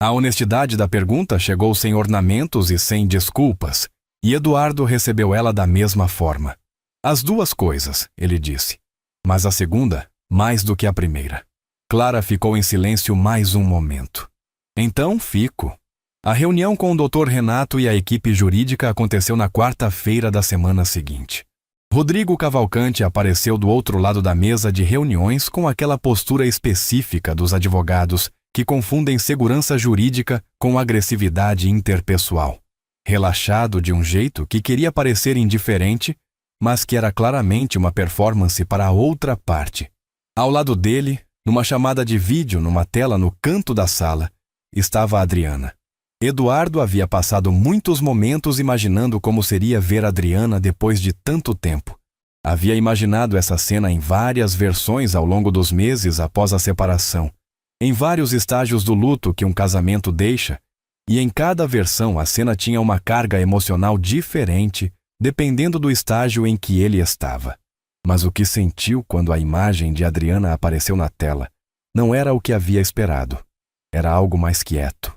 A honestidade da pergunta chegou sem ornamentos e sem desculpas, e Eduardo recebeu ela da mesma forma. As duas coisas, ele disse. Mas a segunda, mais do que a primeira. Clara ficou em silêncio mais um momento. Então, fico. A reunião com o Dr. Renato e a equipe jurídica aconteceu na quarta-feira da semana seguinte. Rodrigo Cavalcante apareceu do outro lado da mesa de reuniões com aquela postura específica dos advogados que confundem segurança jurídica com agressividade interpessoal. Relaxado de um jeito que queria parecer indiferente, mas que era claramente uma performance para a outra parte. Ao lado dele, numa chamada de vídeo numa tela no canto da sala, estava a Adriana. Eduardo havia passado muitos momentos imaginando como seria ver Adriana depois de tanto tempo. Havia imaginado essa cena em várias versões ao longo dos meses após a separação, em vários estágios do luto que um casamento deixa, e em cada versão a cena tinha uma carga emocional diferente, dependendo do estágio em que ele estava. Mas o que sentiu quando a imagem de Adriana apareceu na tela não era o que havia esperado. Era algo mais quieto.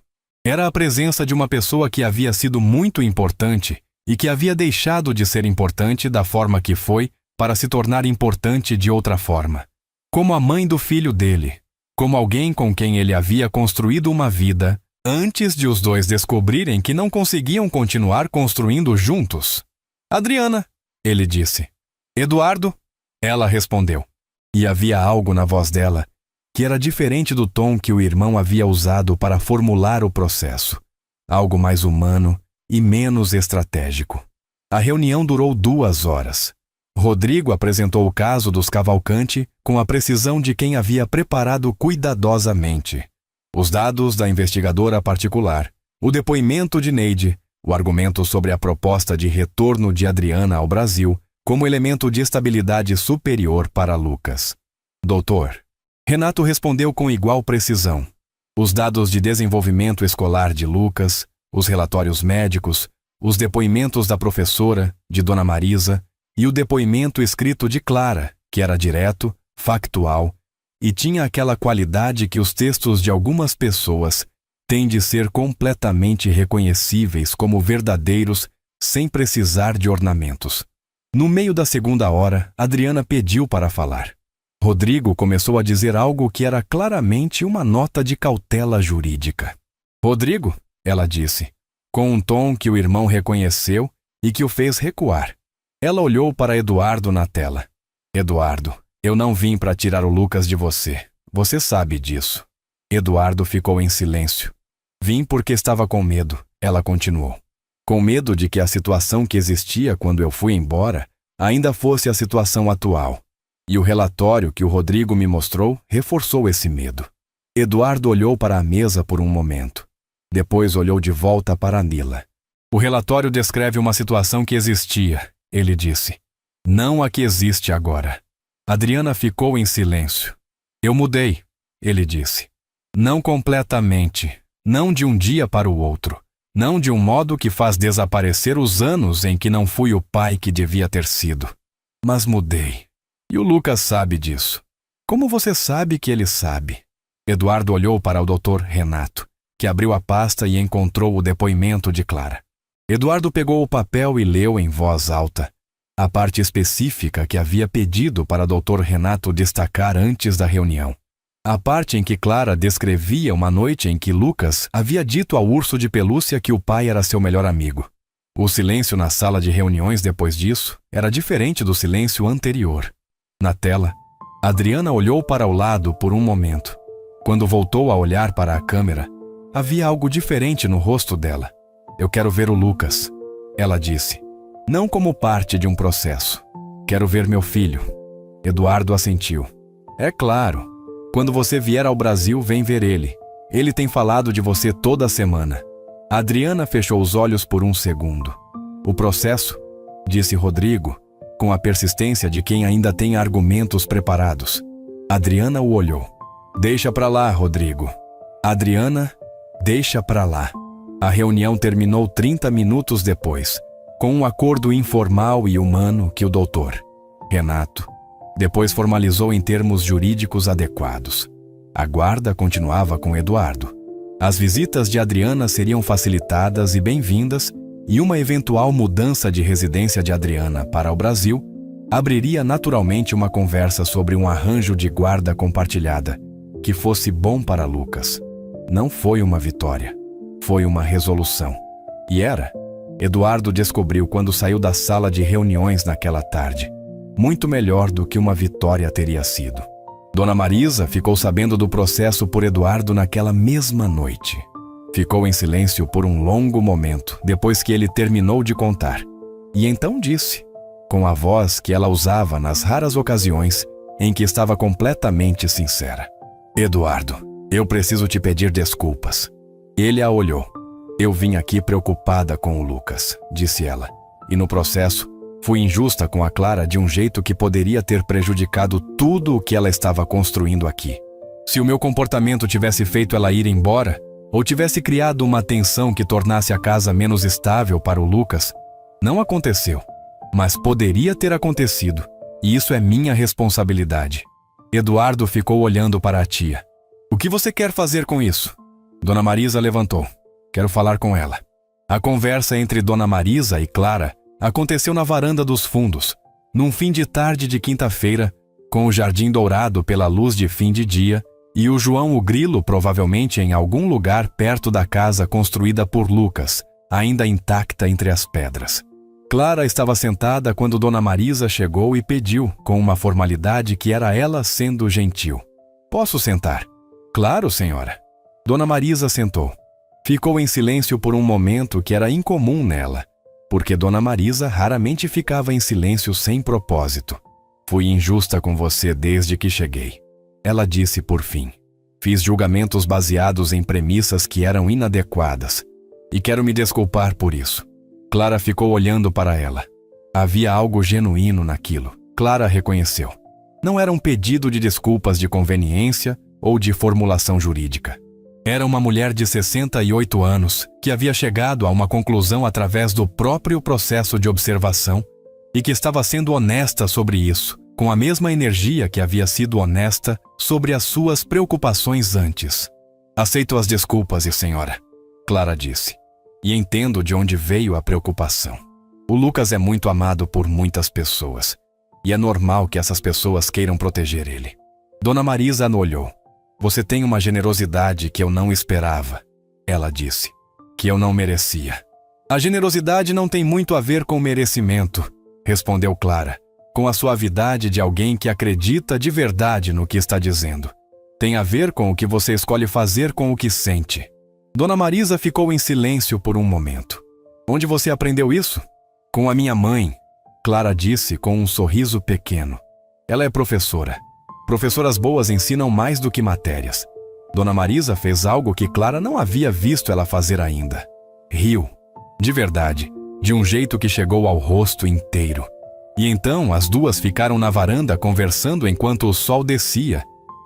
Era a presença de uma pessoa que havia sido muito importante e que havia deixado de ser importante da forma que foi para se tornar importante de outra forma. Como a mãe do filho dele, como alguém com quem ele havia construído uma vida antes de os dois descobrirem que não conseguiam continuar construindo juntos. Adriana, ele disse. Eduardo, ela respondeu. E havia algo na voz dela que era diferente do tom que o irmão havia usado para formular o processo. Algo mais humano e menos estratégico. A reunião durou 2 horas. Rodrigo apresentou o caso dos Cavalcanti com a precisão de quem havia preparado cuidadosamente. Os dados da investigadora particular, o depoimento de Neide, o argumento sobre a proposta de retorno de Adriana ao Brasil como elemento de estabilidade superior para Lucas. Doutor, Renato respondeu com igual precisão. Os dados de desenvolvimento escolar de Lucas, os relatórios médicos, os depoimentos da professora, de Dona Marisa, e o depoimento escrito de Clara, que era direto, factual, e tinha aquela qualidade que os textos de algumas pessoas têm de ser completamente reconhecíveis como verdadeiros sem precisar de ornamentos. No meio da 2ª hora, Adriana pediu para falar. Rodrigo começou a dizer algo que era claramente uma nota de cautela jurídica. Rodrigo, ela disse, com um tom que o irmão reconheceu e que o fez recuar. Ela olhou para Eduardo na tela. Eduardo, eu não vim para tirar o Lucas de você. Você sabe disso. Eduardo ficou em silêncio. Vim porque estava com medo, ela continuou. Com medo de que a situação que existia quando eu fui embora ainda fosse a situação atual. E o relatório que o Rodrigo me mostrou reforçou esse medo. Eduardo olhou para a mesa por um momento. Depois olhou de volta para Nila. O relatório descreve uma situação que existia, ele disse. Não a que existe agora. Adriana ficou em silêncio. Eu mudei, ele disse. Não completamente, não de um dia para o outro, não de um modo que faz desaparecer os anos em que não fui o pai que devia ter sido. Mas mudei. E o Lucas sabe disso. Como você sabe que ele sabe? Eduardo olhou para o Dr. Renato, que abriu a pasta e encontrou o depoimento de Clara. Eduardo pegou o papel e leu em voz alta a parte específica que havia pedido para Dr. Renato destacar antes da reunião. A parte em que Clara descrevia uma noite em que Lucas havia dito ao urso de pelúcia que o pai era seu melhor amigo. O silêncio na sala de reuniões depois disso era diferente do silêncio anterior. Na tela, Adriana olhou para o lado por um momento. Quando voltou a olhar para a câmera, havia algo diferente no rosto dela. Eu quero ver o Lucas, ela disse. Não como parte de um processo. Quero ver meu filho. Eduardo assentiu. É claro. Quando você vier ao Brasil, vem ver ele. Ele tem falado de você toda semana. Adriana fechou os olhos por um segundo. O processo, disse Rodrigo, com a persistência de quem ainda tem argumentos preparados. Adriana o olhou. Deixa pra lá, Rodrigo. Adriana, deixa pra lá. A reunião terminou 30 minutos depois, com um acordo informal e humano que o doutor Renato depois formalizou em termos jurídicos adequados. A guarda continuava com Eduardo. As visitas de Adriana seriam facilitadas e bem-vindas, e uma eventual mudança de residência de Adriana para o Brasil abriria naturalmente uma conversa sobre um arranjo de guarda compartilhada que fosse bom para Lucas. Não foi uma vitória, foi uma resolução. E era. Eduardo descobriu quando saiu da sala de reuniões naquela tarde. Muito melhor do que uma vitória teria sido. Dona Marisa ficou sabendo do processo por Eduardo naquela mesma noite. Ficou em silêncio por um longo momento, depois que ele terminou de contar. E então disse, com a voz que ela usava nas raras ocasiões em que estava completamente sincera. Eduardo, eu preciso te pedir desculpas. Ele a olhou. Eu vim aqui preocupada com o Lucas, disse ela. E no processo, fui injusta com a Clara de um jeito que poderia ter prejudicado tudo o que ela estava construindo aqui. Se o meu comportamento tivesse feito ela ir embora, ou tivesse criado uma tensão que tornasse a casa menos estável para o Lucas, não aconteceu. Mas poderia ter acontecido, e isso é minha responsabilidade. Eduardo ficou olhando para a tia. O que você quer fazer com isso? Dona Marisa levantou. Quero falar com ela. A conversa entre Dona Marisa e Clara aconteceu na varanda dos fundos, num fim de tarde de quinta-feira, com o jardim dourado pela luz de fim de dia e o João o Grilo provavelmente em algum lugar perto da casa construída por Lucas, ainda intacta entre as pedras. Clara estava sentada quando Dona Marisa chegou e pediu, com uma formalidade que era ela sendo gentil. Posso sentar? Claro, senhora. Dona Marisa sentou. Ficou em silêncio por um momento que era incomum nela, porque Dona Marisa raramente ficava em silêncio sem propósito. Fui injusta com você desde que cheguei. Ela disse por fim. Fiz julgamentos baseados em premissas que eram inadequadas, e quero me desculpar por isso. Clara ficou olhando para ela. Havia algo genuíno naquilo. Clara reconheceu. Não era um pedido de desculpas de conveniência ou de formulação jurídica. Era uma mulher de 68 anos que havia chegado a uma conclusão através do próprio processo de observação e que estava sendo honesta sobre isso, com a mesma energia que havia sido honesta sobre as suas preocupações antes. Aceito as desculpas, senhora, Clara disse, e entendo de onde veio a preocupação. O Lucas é muito amado por muitas pessoas, e é normal que essas pessoas queiram proteger ele. Dona Marisa a olhou. Você tem uma generosidade que eu não esperava, ela disse, que eu não merecia. A generosidade não tem muito a ver com merecimento, respondeu Clara, com a suavidade de alguém que acredita de verdade no que está dizendo. Tem a ver com o que você escolhe fazer com o que sente. Dona Marisa ficou em silêncio por um momento. Onde você aprendeu isso? Com a minha mãe, Clara disse com um sorriso pequeno. Ela é professora. Professoras boas ensinam mais do que matérias. Dona Marisa fez algo que Clara não havia visto ela fazer ainda. Riu. De verdade, de um jeito que chegou ao rosto inteiro. E então as duas ficaram na varanda conversando enquanto o sol descia.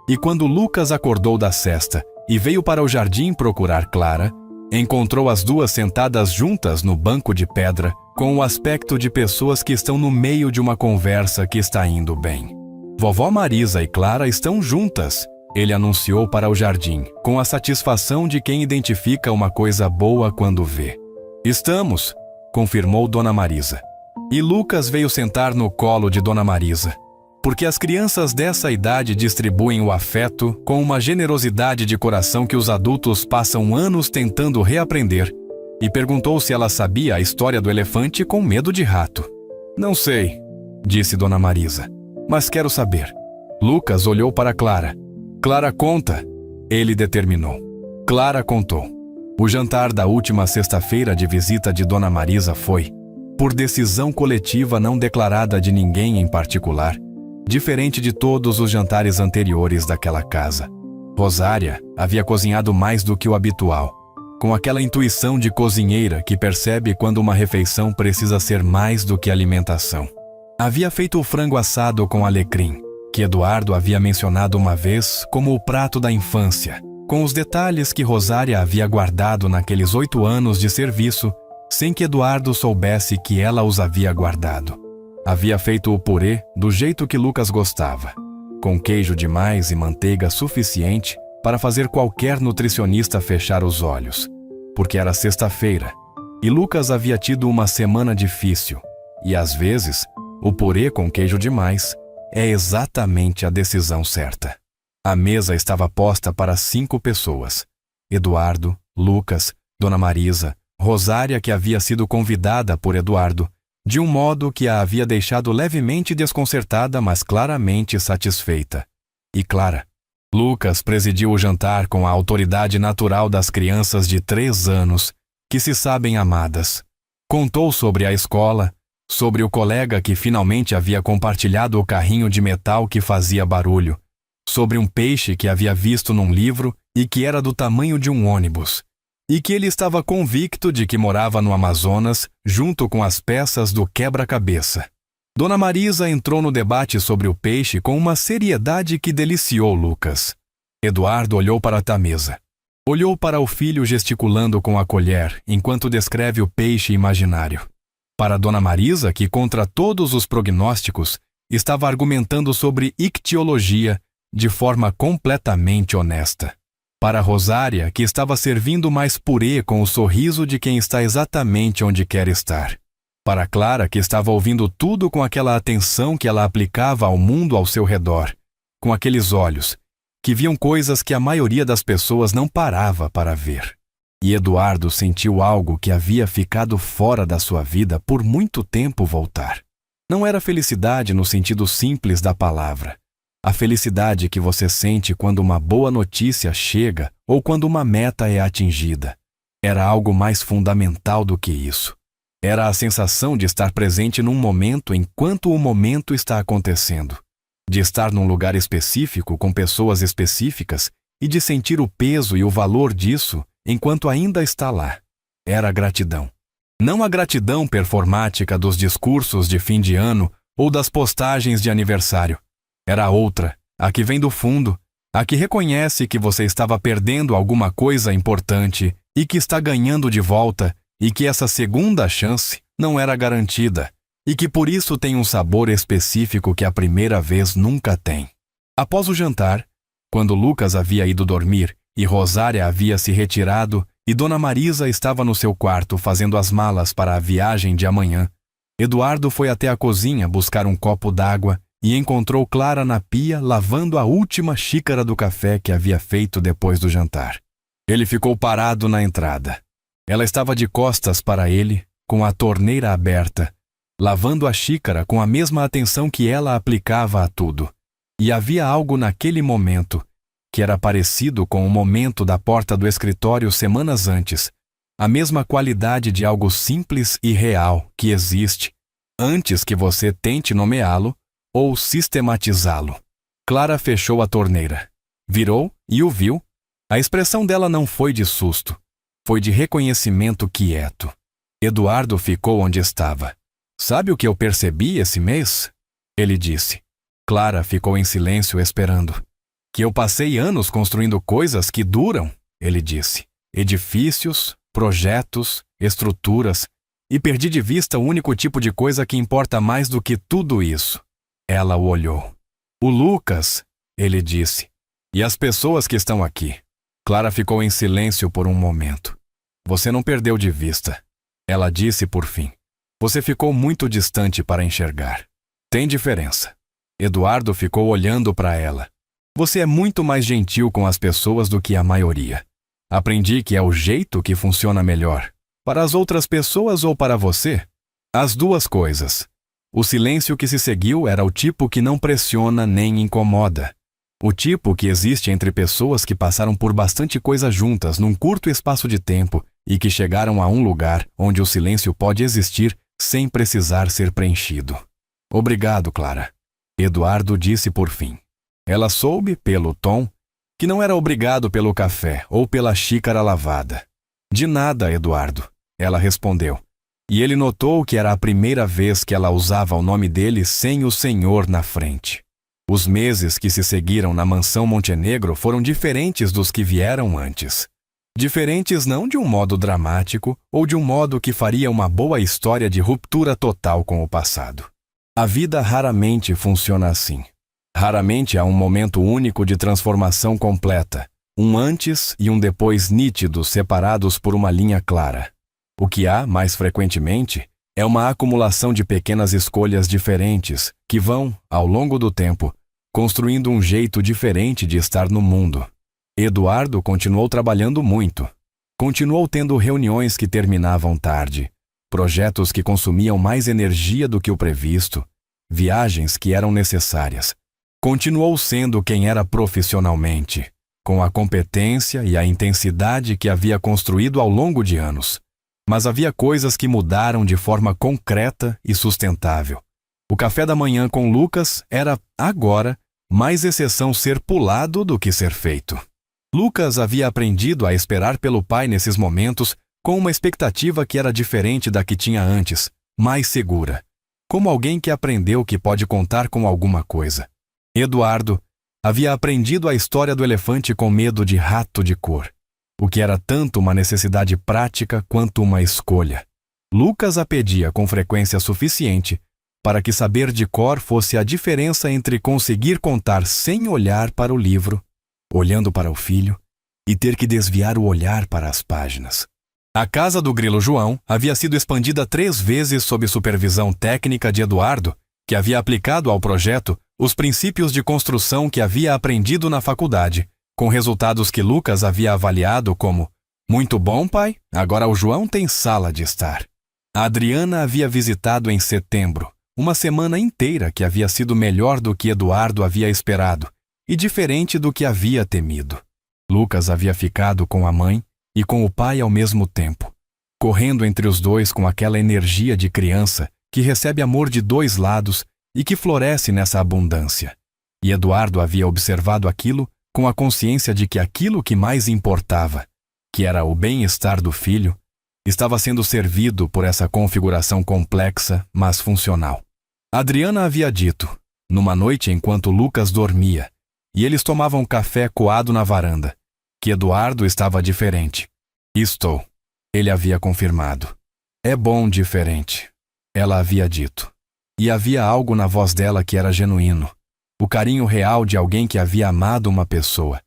E quando Lucas acordou da sesta e veio para o jardim procurar Clara, encontrou as duas sentadas juntas no banco de pedra, com o aspecto de pessoas que estão no meio de uma conversa que está indo bem. Vovó Marisa e Clara estão juntas, ele anunciou para o jardim, com a satisfação de quem identifica uma coisa boa quando vê. Estamos, confirmou Dona Marisa. E Lucas veio sentar no colo de Dona Marisa, porque as crianças dessa idade distribuem o afeto com uma generosidade de coração que os adultos passam anos tentando reaprender, e perguntou se ela sabia a história do elefante com medo de rato. Não sei, disse Dona Marisa. Mas quero saber. Lucas olhou para Clara. Clara conta, ele determinou. Clara contou. O jantar da última sexta-feira de visita de Dona Marisa foi, por decisão coletiva não declarada de ninguém em particular, diferente de todos os jantares anteriores daquela casa. Rosária havia cozinhado mais do que o habitual, com aquela intuição de cozinheira que percebe quando uma refeição precisa ser mais do que alimentação. Havia feito o frango assado com alecrim, que Eduardo havia mencionado uma vez como o prato da infância, com os detalhes que Rosária havia guardado naqueles 8 anos de serviço, sem que Eduardo soubesse que ela os havia guardado. Havia feito o purê do jeito que Lucas gostava, com queijo demais e manteiga suficiente para fazer qualquer nutricionista fechar os olhos, porque era sexta-feira, e Lucas havia tido uma semana difícil, e às vezes, o purê com queijo demais é exatamente a decisão certa. A mesa estava posta para 5 pessoas. Eduardo, Lucas, Dona Marisa, Rosária, que havia sido convidada por Eduardo, de um modo que a havia deixado levemente desconcertada, mas claramente satisfeita. E Clara. Lucas presidiu o jantar com a autoridade natural das crianças de 3 anos, que se sabem amadas. Contou sobre a escola, sobre o colega que finalmente havia compartilhado o carrinho de metal que fazia barulho, sobre um peixe que havia visto num livro e que era do tamanho de um ônibus, e que ele estava convicto de que morava no Amazonas junto com as peças do quebra-cabeça. Dona Marisa entrou no debate sobre o peixe com uma seriedade que deliciou Lucas. Eduardo olhou para a mesa. Olhou para o filho gesticulando com a colher enquanto descreve o peixe imaginário. Para Dona Marisa, que contra todos os prognósticos, estava argumentando sobre ictiologia de forma completamente honesta. Para Rosária, que estava servindo mais purê com o sorriso de quem está exatamente onde quer estar. Para Clara, que estava ouvindo tudo com aquela atenção que ela aplicava ao mundo ao seu redor, com aqueles olhos, que viam coisas que a maioria das pessoas não parava para ver. E Eduardo sentiu algo que havia ficado fora da sua vida por muito tempo voltar. Não era felicidade no sentido simples da palavra. A felicidade que você sente quando uma boa notícia chega ou quando uma meta é atingida. Era algo mais fundamental do que isso. Era a sensação de estar presente num momento enquanto o momento está acontecendo, de estar num lugar específico com pessoas específicas e de sentir o peso e o valor disso enquanto ainda está lá. Era a gratidão. Não a gratidão performática dos discursos de fim de ano ou das postagens de aniversário. Era a outra, a que vem do fundo, a que reconhece que você estava perdendo alguma coisa importante e que está ganhando de volta, e que essa segunda chance não era garantida, e que por isso tem um sabor específico que a primeira vez nunca tem. Após o jantar, quando Lucas havia ido dormir e Rosária havia se retirado e Dona Marisa estava no seu quarto fazendo as malas para a viagem de amanhã, Eduardo foi até a cozinha buscar um copo d'água e encontrou Clara na pia lavando a última xícara do café que havia feito depois do jantar. Ele ficou parado na entrada. Ela estava de costas para ele, com a torneira aberta, lavando a xícara com a mesma atenção que ela aplicava a tudo. E havia algo naquele momento que era parecido com o momento da porta do escritório semanas antes, a mesma qualidade de algo simples e real que existe, antes que você tente nomeá-lo ou sistematizá-lo. Clara fechou a torneira, virou e o viu. A expressão dela não foi de susto. Foi de reconhecimento quieto. Eduardo ficou onde estava. Sabe o que eu percebi esse mês? Ele disse. Clara ficou em silêncio esperando. Que eu passei anos construindo coisas que duram, ele disse. Edifícios, projetos, estruturas. E perdi de vista o único tipo de coisa que importa mais do que tudo isso. Ela o olhou. O Lucas, ele disse. E as pessoas que estão aqui. Clara ficou em silêncio por um momento. Você não perdeu de vista. Ela disse por fim. Você ficou muito distante para enxergar. Tem diferença. Eduardo ficou olhando para ela. Você é muito mais gentil com as pessoas do que a maioria. Aprendi que é o jeito que funciona melhor. Para as outras pessoas ou para você? As duas coisas. O silêncio que se seguiu era o tipo que não pressiona nem incomoda. O tipo que existe entre pessoas que passaram por bastante coisa juntas num curto espaço de tempo e que chegaram a um lugar onde o silêncio pode existir sem precisar ser preenchido. Obrigado, Clara. Eduardo disse por fim. Ela soube, pelo tom, que não era obrigado pelo café ou pela xícara lavada. De nada, Eduardo, ela respondeu. E ele notou que era a primeira vez que ela usava o nome dele sem o senhor na frente. Os meses que se seguiram na mansão Montenegro foram diferentes dos que vieram antes. Diferentes não de um modo dramático ou de um modo que faria uma boa história de ruptura total com o passado. A vida raramente funciona assim. Raramente há um momento único de transformação completa, um antes e um depois nítidos separados por uma linha clara. O que há, mais frequentemente, é uma acumulação de pequenas escolhas diferentes que vão, ao longo do tempo, construindo um jeito diferente de estar no mundo. Eduardo continuou trabalhando muito. Continuou tendo reuniões que terminavam tarde, projetos que consumiam mais energia do que o previsto, viagens que eram necessárias. Continuou sendo quem era profissionalmente, com a competência e a intensidade que havia construído ao longo de anos. Mas havia coisas que mudaram de forma concreta e sustentável. O café da manhã com Lucas era, agora, mais exceção ser pulado do que ser feito. Lucas havia aprendido a esperar pelo pai nesses momentos com uma expectativa que era diferente da que tinha antes, mais segura, como alguém que aprendeu que pode contar com alguma coisa. Eduardo havia aprendido a história do elefante com medo de rato de cor, o que era tanto uma necessidade prática quanto uma escolha. Lucas a pedia com frequência suficiente para que saber de cor fosse a diferença entre conseguir contar sem olhar para o livro, olhando para o filho, e ter que desviar o olhar para as páginas. A casa do Grilo João havia sido expandida 3 vezes sob supervisão técnica de Eduardo, que havia aplicado ao projeto os princípios de construção que havia aprendido na faculdade, com resultados que Lucas havia avaliado como muito bom, pai, agora o João tem sala de estar. A Adriana havia visitado em setembro, uma semana inteira que havia sido melhor do que Eduardo havia esperado e diferente do que havia temido. Lucas havia ficado com a mãe e com o pai ao mesmo tempo, correndo entre os dois com aquela energia de criança que recebe amor de dois lados e que floresce nessa abundância. E Eduardo havia observado aquilo com a consciência de que aquilo que mais importava, que era o bem-estar do filho, estava sendo servido por essa configuração complexa, mas funcional. Adriana havia dito, numa noite enquanto Lucas dormia, e eles tomavam café coado na varanda, que Eduardo estava diferente. Estou, ele havia confirmado. É bom diferente, ela havia dito. E havia algo na voz dela que era genuíno, o carinho real de alguém que havia amado uma pessoa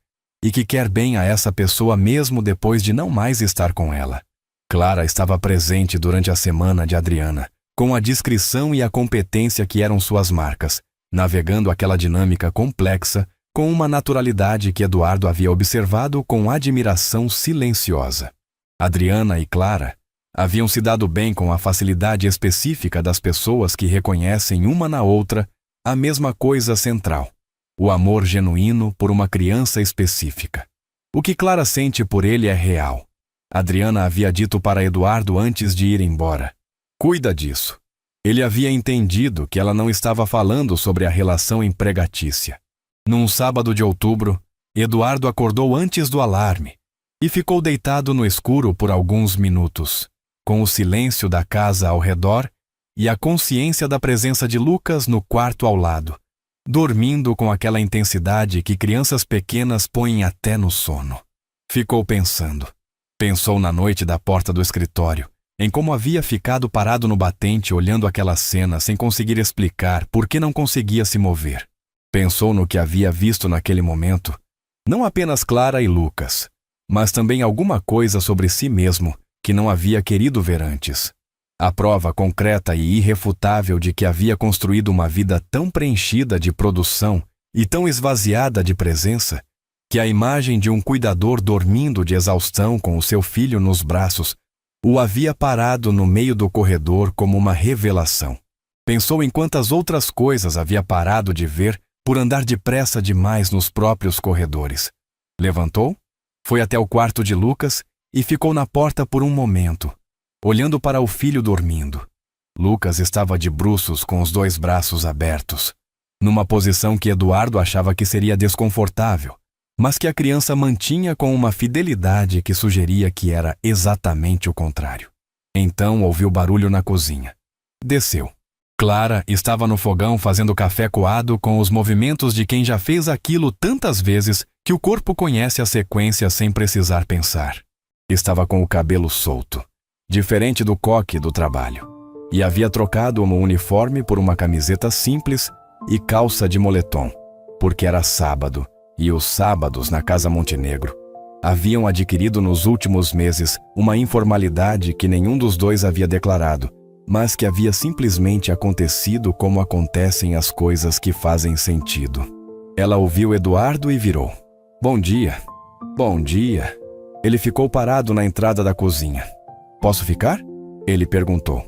e que quer bem a essa pessoa mesmo depois de não mais estar com ela. Clara estava presente durante a semana de Adriana, com a discrição e a competência que eram suas marcas, navegando aquela dinâmica complexa com uma naturalidade que Eduardo havia observado com admiração silenciosa. Adriana e Clara haviam se dado bem com a facilidade específica das pessoas que reconhecem uma na outra a mesma coisa central, o amor genuíno por uma criança específica. O que Clara sente por ele é real. Adriana havia dito para Eduardo antes de ir embora: cuida disso. Ele havia entendido que ela não estava falando sobre a relação empregatícia. Num sábado de outubro, Eduardo acordou antes do alarme e ficou deitado no escuro por alguns minutos, com o silêncio da casa ao redor e a consciência da presença de Lucas no quarto ao lado, dormindo com aquela intensidade que crianças pequenas põem até no sono. Ficou pensando. Pensou na noite da porta do escritório, em como havia ficado parado no batente olhando aquela cena sem conseguir explicar por que não conseguia se mover. Pensou no que havia visto naquele momento, não apenas Clara e Lucas, mas também alguma coisa sobre si mesmo que não havia querido ver antes. A prova concreta e irrefutável de que havia construído uma vida tão preenchida de produção e tão esvaziada de presença, que a imagem de um cuidador dormindo de exaustão com o seu filho nos braços o havia parado no meio do corredor como uma revelação. Pensou em quantas outras coisas havia parado de ver por andar depressa demais nos próprios corredores. Levantou, foi até o quarto de Lucas e ficou na porta por um momento, olhando para o filho dormindo. Lucas estava de bruços com os dois braços abertos, numa posição que Eduardo achava que seria desconfortável, mas que a criança mantinha com uma fidelidade que sugeria que era exatamente o contrário. Então ouviu barulho na cozinha. Desceu. Clara estava no fogão fazendo café coado com os movimentos de quem já fez aquilo tantas vezes que o corpo conhece a sequência sem precisar pensar. Estava com o cabelo solto, diferente do coque do trabalho, e havia trocado um uniforme por uma camiseta simples e calça de moletom, porque era sábado, e os sábados na Casa Montenegro haviam adquirido nos últimos meses uma informalidade que nenhum dos dois havia declarado, mas que havia simplesmente acontecido como acontecem as coisas que fazem sentido. Ela ouviu Eduardo e virou. Bom dia. Bom dia. Ele ficou parado na entrada da cozinha. Posso ficar? Ele perguntou.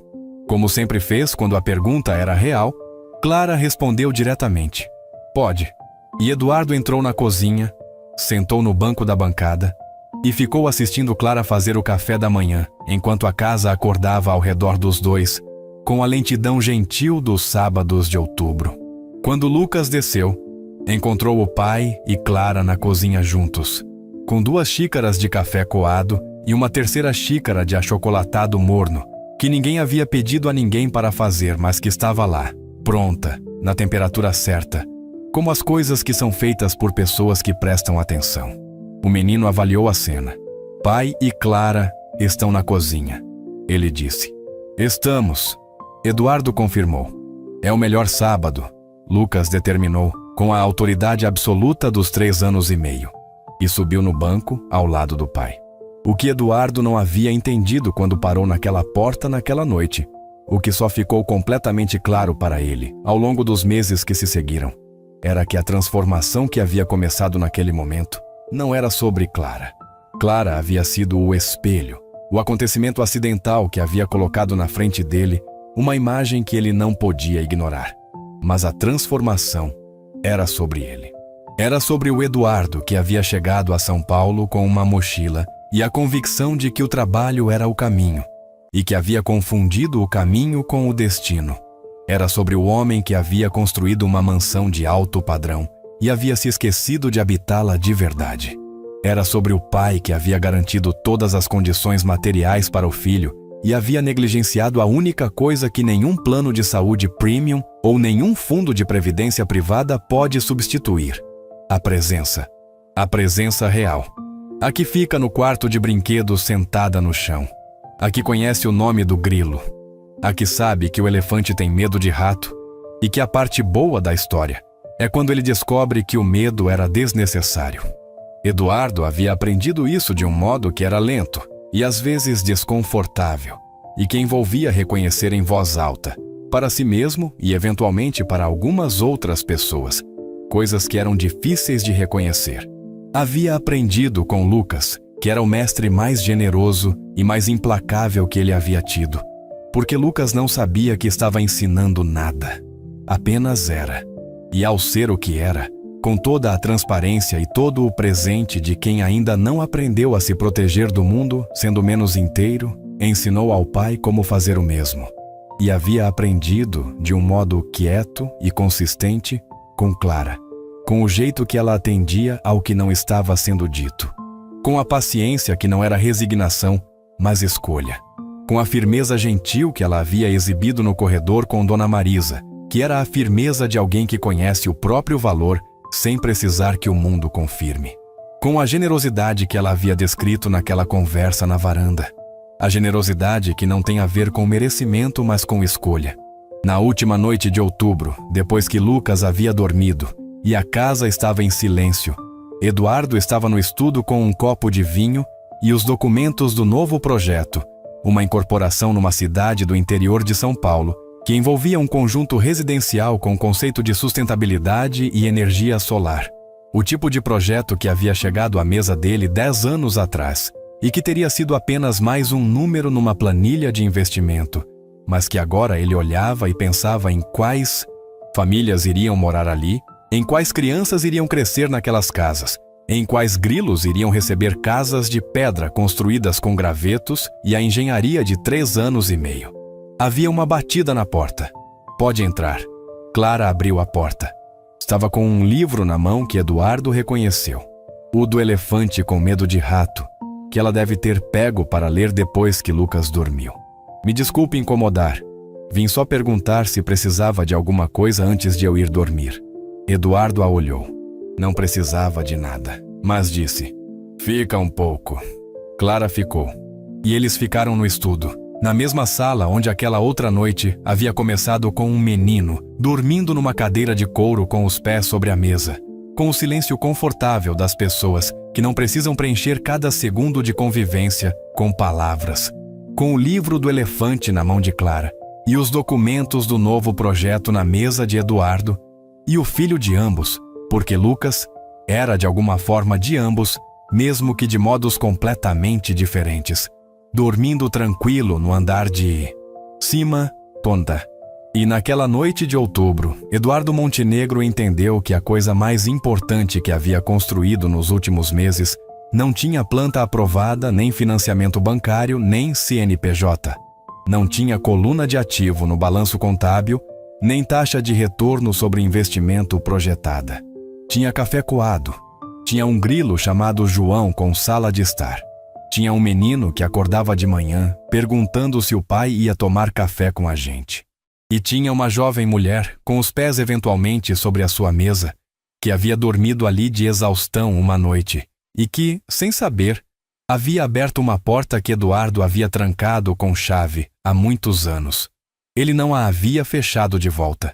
Como sempre fez quando a pergunta era real, Clara respondeu diretamente. Pode. E Eduardo entrou na cozinha, sentou no banco da bancada e ficou assistindo Clara fazer o café da manhã, enquanto a casa acordava ao redor dos dois, com a lentidão gentil dos sábados de outubro. Quando Lucas desceu, encontrou o pai e Clara na cozinha juntos, com 2 xícaras de café coado e uma terceira xícara de achocolatado morno, que ninguém havia pedido a ninguém para fazer, mas que estava lá, pronta, na temperatura certa, como as coisas que são feitas por pessoas que prestam atenção. O menino avaliou a cena. Pai e Clara estão na cozinha. Ele disse. Estamos. Eduardo confirmou. É o melhor sábado, Lucas determinou, com a autoridade absoluta dos 3 anos e meio, e subiu no banco ao lado do pai. O que Eduardo não havia entendido quando parou naquela porta naquela noite, o que só ficou completamente claro para ele ao longo dos meses que se seguiram, era que a transformação que havia começado naquele momento não era sobre Clara. Clara havia sido o espelho, o acontecimento acidental que havia colocado na frente dele uma imagem que ele não podia ignorar. Mas a transformação era sobre ele. Era sobre o Eduardo que havia chegado a São Paulo com uma mochila e a convicção de que o trabalho era o caminho, e que havia confundido o caminho com o destino. Era sobre o homem que havia construído uma mansão de alto padrão e havia se esquecido de habitá-la de verdade. Era sobre o pai que havia garantido todas as condições materiais para o filho e havia negligenciado a única coisa que nenhum plano de saúde premium ou nenhum fundo de previdência privada pode substituir: a presença. A presença real. A que fica no quarto de brinquedos sentada no chão. A que conhece o nome do grilo. A que sabe que o elefante tem medo de rato e que a parte boa da história é quando ele descobre que o medo era desnecessário. Eduardo havia aprendido isso de um modo que era lento e às vezes desconfortável e que envolvia reconhecer em voz alta, para si mesmo e eventualmente para algumas outras pessoas, coisas que eram difíceis de reconhecer. Havia aprendido com Lucas, que era o mestre mais generoso e mais implacável que ele havia tido, porque Lucas não sabia que estava ensinando nada, apenas era. E ao ser o que era, com toda a transparência e todo o presente de quem ainda não aprendeu a se proteger do mundo, sendo menos inteiro, ensinou ao pai como fazer o mesmo. E havia aprendido, de um modo quieto e consistente, com Clara, com o jeito que ela atendia ao que não estava sendo dito, com a paciência que não era resignação, mas escolha, com a firmeza gentil que ela havia exibido no corredor com Dona Marisa, que era a firmeza de alguém que conhece o próprio valor sem precisar que o mundo confirme, com a generosidade que ela havia descrito naquela conversa na varanda, a generosidade que não tem a ver com merecimento, mas com escolha. Na última noite de outubro, depois que Lucas havia dormido e a casa estava em silêncio, Eduardo estava no estudo com um copo de vinho e os documentos do novo projeto, uma incorporação numa cidade do interior de São Paulo, que envolvia um conjunto residencial com conceito de sustentabilidade e energia solar. O tipo de projeto que havia chegado à mesa dele 10 anos atrás e que teria sido apenas mais um número numa planilha de investimento, mas que agora ele olhava e pensava em quais famílias iriam morar ali, em quais crianças iriam crescer naquelas casas, em quais grilos iriam receber casas de pedra construídas com gravetos e a engenharia de 3 anos e meio. Havia uma batida na porta. "Pode entrar." Clara abriu a porta. Estava com um livro na mão que Eduardo reconheceu. O do elefante com medo de rato, que ela deve ter pego para ler depois que Lucas dormiu. "Me desculpe incomodar. Vim só perguntar se precisava de alguma coisa antes de eu ir dormir." Eduardo a olhou. Não precisava de nada, mas disse: "Fica um pouco." Clara ficou. E eles ficaram no estudo, na mesma sala onde aquela outra noite havia começado com um menino dormindo numa cadeira de couro com os pés sobre a mesa, com o silêncio confortável das pessoas que não precisam preencher cada segundo de convivência com palavras, com o livro do elefante na mão de Clara e os documentos do novo projeto na mesa de Eduardo e o filho de ambos, porque Lucas era de alguma forma de ambos, mesmo que de modos completamente diferentes, dormindo tranquilo no andar de cima, Ponta. E naquela noite de outubro, Eduardo Montenegro entendeu que a coisa mais importante que havia construído nos últimos meses não tinha planta aprovada, nem financiamento bancário, nem CNPJ. Não tinha coluna de ativo no balanço contábil, nem taxa de retorno sobre investimento projetada. Tinha café coado. Tinha um grilo chamado João com sala de estar. Tinha um menino que acordava de manhã perguntando se o pai ia tomar café com a gente. E tinha uma jovem mulher, com os pés eventualmente sobre a sua mesa, que havia dormido ali de exaustão uma noite e que, sem saber, havia aberto uma porta que Eduardo havia trancado com chave há muitos anos. Ele não a havia fechado de volta.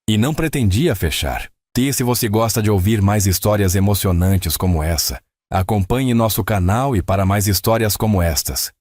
E não pretendia fechar. E se você gosta de ouvir mais histórias emocionantes como essa, acompanhe nosso canal e para mais histórias como estas.